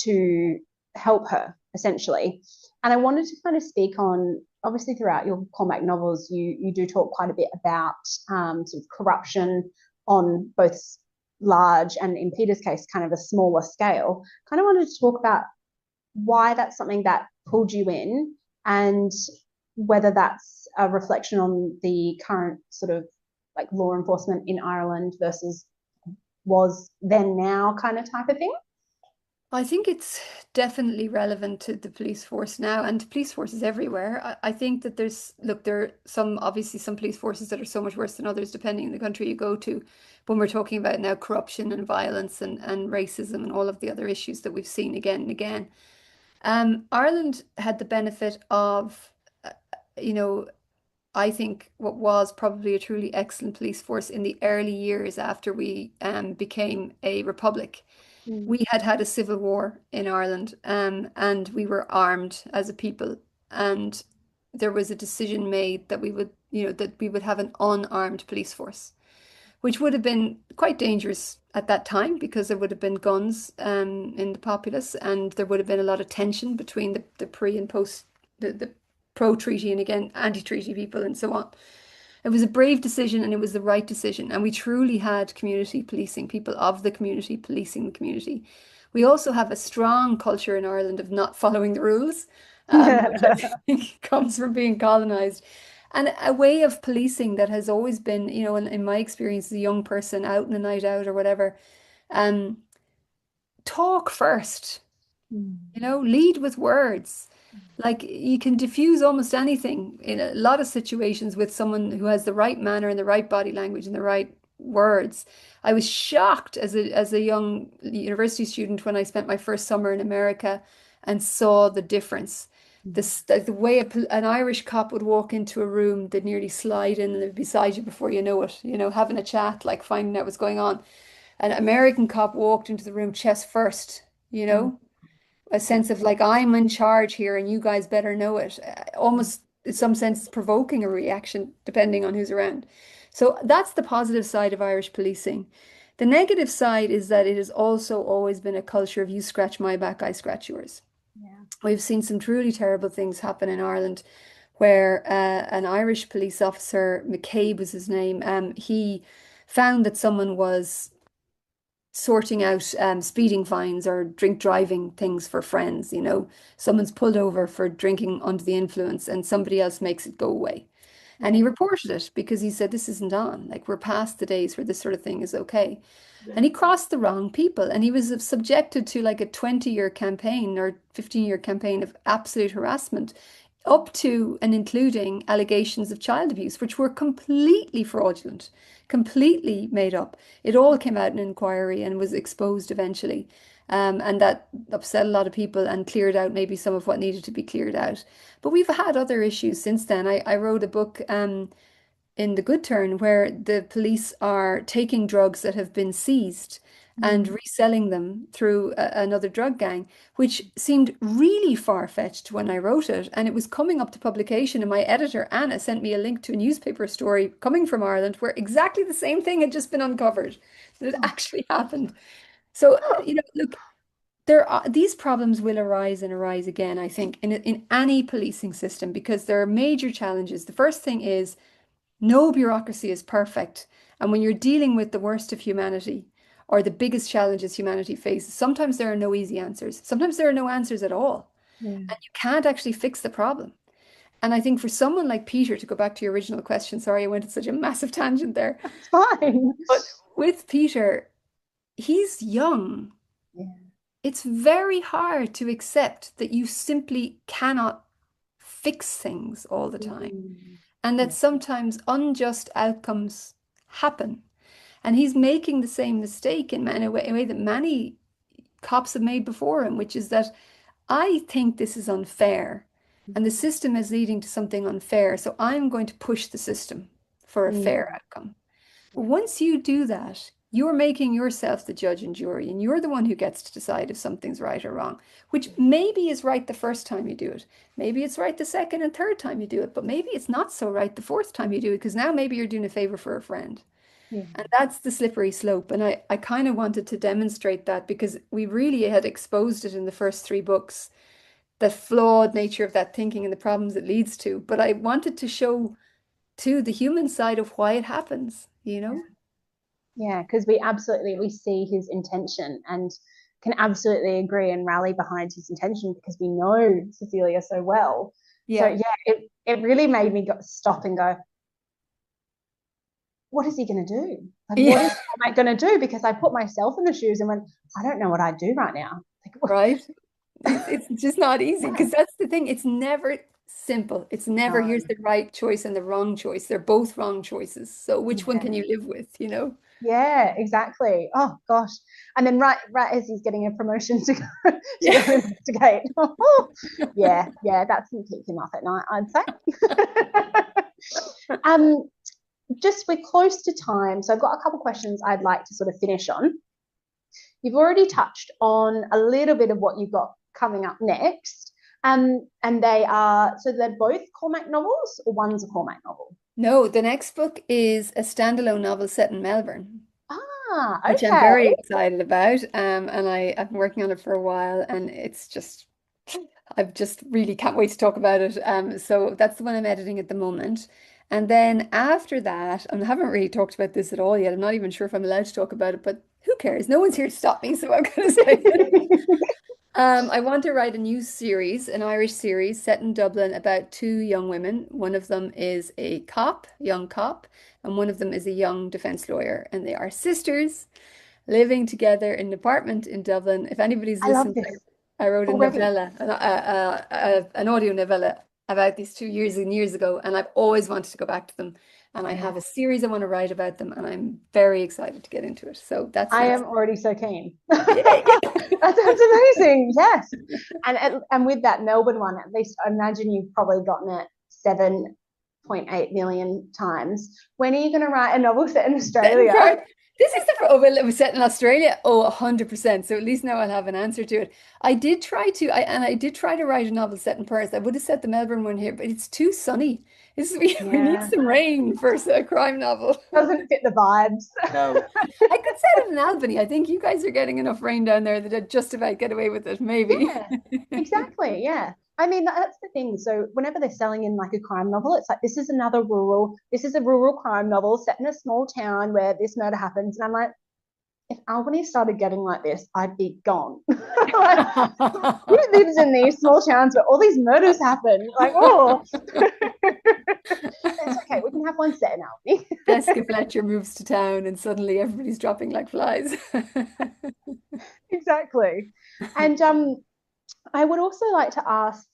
to help her essentially. And I wanted to kind of speak on, obviously throughout your Cormac novels you do talk quite a bit about sort of corruption on both large and, in Peter's case, kind of a smaller scale. Kind of wanted to talk about why that's something that pulled you in, and whether that's a reflection on the current sort of like law enforcement in Ireland versus was then now kind of type of thing. I think it's definitely relevant to the police force now and to police forces everywhere. I think that there are some, obviously some police forces that are so much worse than others, depending on the country you go to. When we're talking about now corruption and violence and racism and all of the other issues that we've seen again and again. Ireland had the benefit of, you know, I think what was probably a truly excellent police force in the early years after we became a republic. Mm. We had had a civil war in Ireland, and we were armed as a people. And there was a decision made that we would, that we would have an unarmed police force, which would have been quite dangerous at that time because there would have been guns in the populace, and there would have been a lot of tension between the pre and post the pro-treaty and again anti-treaty people and so on. It was a brave decision and it was the right decision. And we truly had community policing, people of the community policing the community. We also have a strong culture in Ireland of not following the rules, which I think comes from being colonized. And a way of policing that has always been, in my experience as a young person out in a night out or whatever, um, talk first, lead with words. Like you can diffuse almost anything in a lot of situations with someone who has the right manner and the right body language and the right words. I was shocked as a young university student when I spent my first summer in America and saw the difference. The way an Irish cop would walk into a room, they'd nearly slide in and they'd be beside you before you know it, having a chat, like finding out what's going on. An American cop walked into the room chest first, a sense of like I'm in charge here and you guys better know it. Almost in some sense provoking a reaction depending on who's around. So that's the positive side of Irish policing. The negative side is that it has also always been a culture of you scratch my back, I scratch yours. Yeah. We've seen some truly terrible things happen in Ireland where an Irish police officer, McCabe was his name, he found that someone was sorting out speeding fines or drink driving things for friends. Someone's pulled over for drinking under the influence and somebody else makes it go away. And he reported it because he said, this isn't on. Like, we're past the days where this sort of thing is okay. And he crossed the wrong people. And he was subjected to like a 20-year campaign or 15-year campaign of absolute harassment, up to and including allegations of child abuse, which were completely fraudulent, completely made up. It all came out in an inquiry and was exposed eventually. And that upset a lot of people and cleared out maybe some of what needed to be cleared out. But we've had other issues since then. I wrote a book in The Good Turn where the police are taking drugs that have been seized and reselling them through another drug gang, which seemed really far-fetched when I wrote it. And it was coming up to publication, and my editor, Anna, sent me a link to a newspaper story coming from Ireland where exactly the same thing had just been uncovered. That it actually happened. So, look, these problems will arise and arise again, I think, in any policing system because there are major challenges. The first thing is no bureaucracy is perfect. And when you're dealing with the worst of humanity or the biggest challenges humanity faces, sometimes there are no easy answers. Sometimes there are no answers at all. Yeah. And you can't actually fix the problem. And I think for someone like Peter, to go back to your original question, sorry, I went on such a massive tangent there. It's fine. But with Peter, he's young. Yeah. It's very hard to accept that you simply cannot fix things all the time, Mm. and that Yeah. sometimes unjust outcomes happen. And he's making the same mistake in a way that many cops have made before him, which is that I think this is unfair and the system is leading to something unfair. So I'm going to push the system for a fair Mm. outcome. Once you do that, you're making yourself the judge and jury, and you're the one who gets to decide if something's right or wrong, which maybe is right the first time you do it. Maybe it's right the second and third time you do it, but maybe it's not so right the fourth time you do it, because now maybe you're doing a favor for a friend. Yeah. And that's the slippery slope. And I kind of wanted to demonstrate that because we really had exposed it in the first three books, the flawed nature of that thinking and the problems it leads to. But I wanted to show too the human side of why it happens, you know? Yeah, because we see his intention and can absolutely agree and rally behind his intention because we know Cecilia so well. So Yeah. yeah, it really made me stop and go, what is he going to do? Like, what is Yeah. I going to do? Because I put myself in the shoes and went, I don't know what I'd do right now. Like, Right? It's just not easy because that's the thing. It's never simple. It's never no, here's the right choice and the wrong choice. They're both wrong choices. So which one yeah, can you live with, you know? yeah, exactly. Oh gosh, and then right as he's getting a promotion to go to go Yeah. investigate. Yeah, yeah, that's gonna keep him up at night, I'd say. um, just we're close to time, so I've got a couple questions I'd like to sort of finish on. You've already touched on a little bit of what you've got coming up next. And they are, so they're both Cormac novels, or one's a Cormac novel? No, the next book is a standalone novel set in Melbourne, Ah, which I'm okay. very excited about. And I've been working on it for a while, and it's just I've just really can't wait to talk about it. So that's the one I'm editing at the moment. And then after that, and I haven't really talked about this at all yet. I'm not even sure if I'm allowed to talk about it, but who cares? No one's here to stop me, so I'm going to say it. I want to write a new series, an Irish series set in Dublin about two young women. One of them is a cop, young cop, and one of them is a young defense lawyer, and they are sisters living together in an apartment in Dublin. If anybody's I love listened, this I wrote a already. novella, an audio novella about these 2 years and years ago, and I've always wanted to go back to them. And I Yeah. have a series I want to write about them, and I'm very excited to get into it. So that's I next. am already so keen. Yay! That's amazing. Yes. And with that Melbourne one, at least I imagine you've probably gotten it 7.8 million times. When are you going to write a novel set in Set in Australia? Perth. This is oh, well, it was set in Australia. Oh, 100%. So at least now I'll have an answer to it. I did try to write a novel set in Perth. I would have set the Melbourne one here, but it's too sunny. We need Yeah. some rain for a crime novel. Doesn't fit the vibes. No. I could set it in Albany. I think you guys are getting enough rain down there that I'd just about get away with it, maybe. Yeah, exactly. Yeah. I mean, that's the thing. So whenever they're selling in like a crime novel, it's like this is a rural crime novel set in a small town where this murder happens. And I'm like, if Albany started getting like this, I'd be gone. Like, who lives in these small towns where all these murders happen? Like, oh, it's okay. We can have one set in Albany. Jessica Fletcher moves to town and suddenly everybody's dropping like flies. Exactly. And I would also like to ask,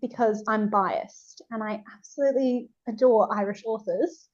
because I'm biased and I absolutely adore Irish authors,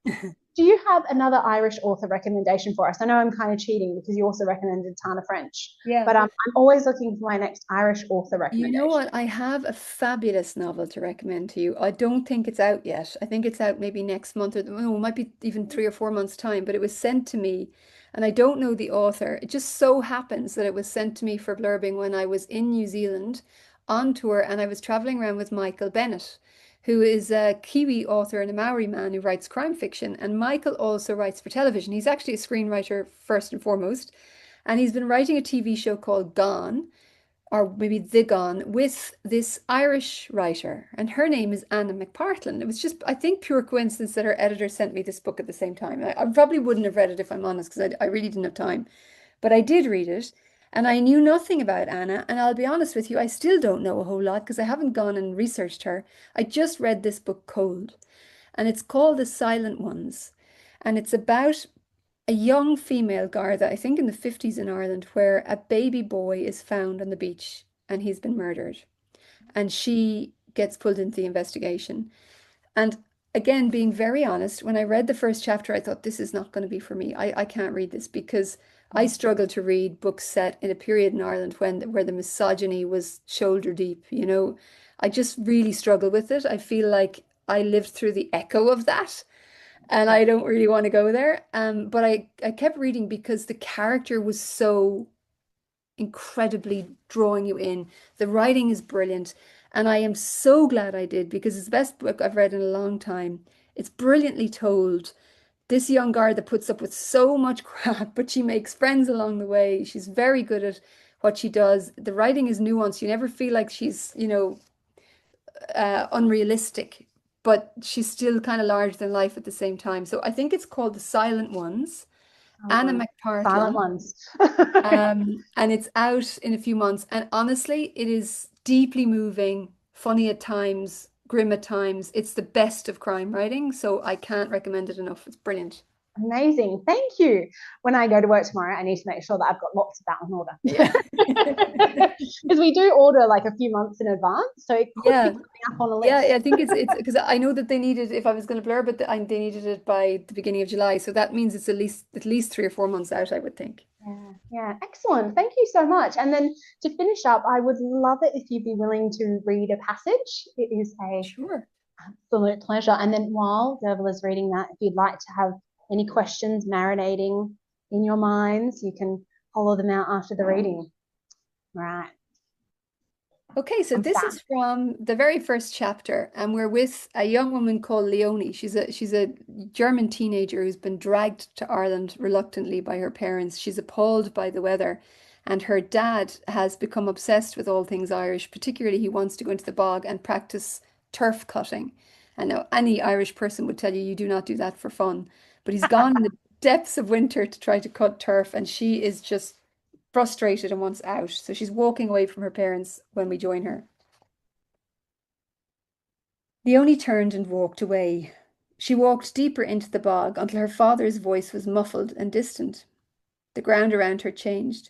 do you have another Irish author recommendation for us? I know I'm kind of cheating because you also recommended Tana French, Yeah. but I'm always looking for my next Irish author You know recommendation. what? I have a fabulous novel to recommend to you. I don't think it's out yet. I think it's out maybe next month or no, it might be even 3 or 4 months' time, but it was sent to me and I don't know the author. It just so happens that it was sent to me for blurbing when I was in New Zealand on tour and I was traveling around with Michael Bennett, who is a Kiwi author and a Maori man who writes crime fiction. And Michael also writes for television. He's actually a screenwriter first and foremost, and he's been writing a TV show called Gone or maybe The Gone, with this Irish writer, and her name is Anna McPartlin. It was just, I think, pure coincidence that her editor sent me this book at the same time. I probably wouldn't have read it if I'm honest, because I really didn't have time. But I did read it, and I knew nothing about Anna. And I'll be honest with you, I still don't know a whole lot because I haven't gone and researched her. I just read this book cold, and it's called The Silent Ones. And it's about a young female Garda, I think in the 50s in Ireland, where a baby boy is found on the beach and he's been murdered. And she gets pulled into the investigation. And again, being very honest, when I read the first chapter, I thought this is not going to be for me. I can't read this because I struggle to read books set in a period in Ireland where the misogyny was shoulder deep, you know. I just really struggle with it. I feel like I lived through the echo of that and I don't really want to go there. But I kept reading because the character was so incredibly drawing you in. The writing is brilliant. And I am so glad I did because it's the best book I've read in a long time. It's brilliantly told. This young girl that puts up with so much crap, but she makes friends along the way. She's very good at what she does. The writing is nuanced. You never feel like she's, unrealistic, but she's still kind of larger than life at the same time. So I think it's called The Silent Ones. Anna Silent McPartlin. ones. And it's out in a few months. And honestly, it is deeply moving, funny at times, grim at times. It's the best of crime writing, so I can't recommend it enough. It's brilliant. Amazing. Thank you. When I go to work tomorrow, I need to make sure that I've got lots of that on order. Yeah. Because we do order like a few months in advance. So it could be Yeah. coming up on a Yeah, list. I think it's because I know that they needed, if I was going to blur, but they needed it by the beginning of July. So that means it's at least 3 or 4 months out, I would think. Yeah, yeah, excellent. Thank you so much. And then to finish up, I would love it if you'd be willing to read a passage. It is a Sure. absolute pleasure. And then while Dervla is reading that, if you'd like to have any questions marinating in your minds, you can follow them out after the reading. Right. Okay, so I'm this back. is from the very first chapter, and we're with a young woman called Leonie. She's a German teenager who's been dragged to Ireland reluctantly by her parents. She's appalled by the weather, and her dad has become obsessed with all things Irish. Particularly, he wants to go into the bog and practice turf cutting. And now any Irish person would tell you you do not do that for fun. But he's gone in the depths of winter to try to cut turf, and she is just frustrated and wants out. So she's walking away from her parents when we join her. Leonie turned and walked away. She walked deeper into the bog until her father's voice was muffled and distant. The ground around her changed.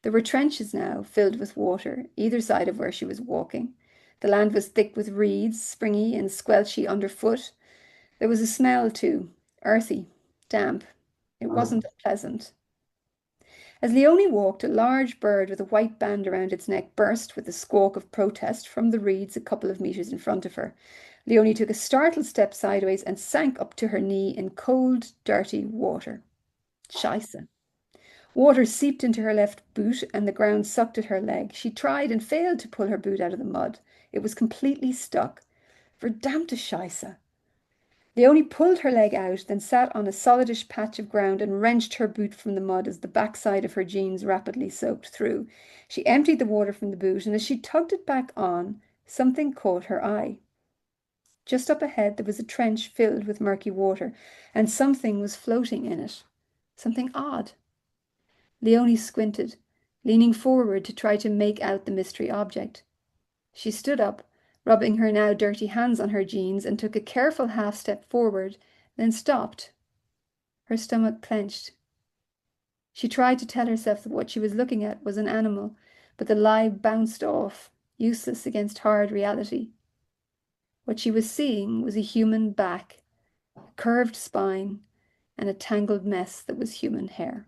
There were trenches now, filled with water, either side of where she was walking. The land was thick with reeds, springy and squelchy underfoot. There was a smell, too, earthy, damp. It wasn't pleasant. As Leonie walked, a large bird with a white band around its neck burst with a squawk of protest from the reeds a couple of meters in front of her. Leonie took a startled step sideways and sank up to her knee in cold, dirty water. Scheisse. Water seeped into her left boot and the ground sucked at her leg. She tried and failed to pull her boot out of the mud. It was completely stuck. Verdammte Scheisse. Leonie pulled her leg out, then sat on a solidish patch of ground and wrenched her boot from the mud as the backside of her jeans rapidly soaked through. She emptied the water from the boot, and as she tugged it back on, something caught her eye. Just up ahead there was a trench filled with murky water, and something was floating in it. Something odd. Leonie squinted, leaning forward to try to make out the mystery object. She stood up, rubbing her now dirty hands on her jeans, and took a careful half step forward, then stopped. Her stomach clenched. She tried to tell herself that what she was looking at was an animal, but the lie bounced off, useless against hard reality. What she was seeing was a human back, a curved spine, and a tangled mess that was human hair.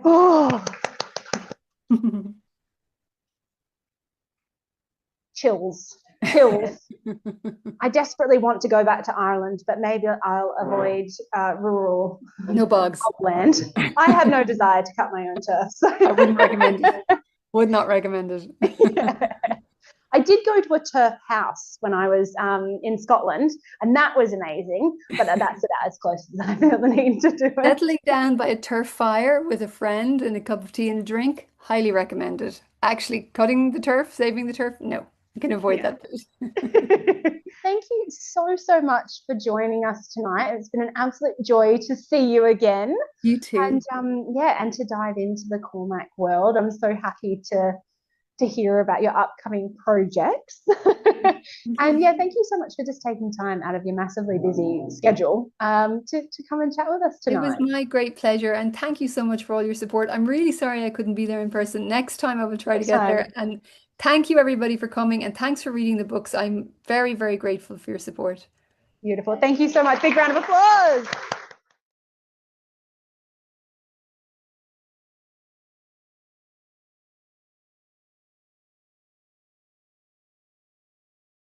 Oh, chills. Chills. I desperately want to go back to Ireland, but maybe I'll avoid rural No bugs. land. I have no desire to cut my own turf. So. I wouldn't recommend it. Would not recommend it. Yeah. I did go to a turf house when I was in Scotland, and that was amazing. But that's about as close as I feel the need to do it. Settling down by a turf fire with a friend and a cup of tea and a drink, highly recommended. Actually, cutting the turf, saving the turf, no, you can avoid that bit. Thank you so, so much for joining us tonight. It's been an absolute joy to see you again. You too. And and to dive into the Cormac world. I'm so happy to hear about your upcoming projects. And yeah, thank you so much for just taking time out of your massively busy schedule to come and chat with us It was tonight. my great pleasure, and thank you so much for all your support. I'm really sorry I couldn't be there in person. Next time I will try to Next get there. time. And thank you everybody for coming, and thanks for reading the books. I'm very, very grateful for your support. Beautiful. Thank you so much. Big round of applause.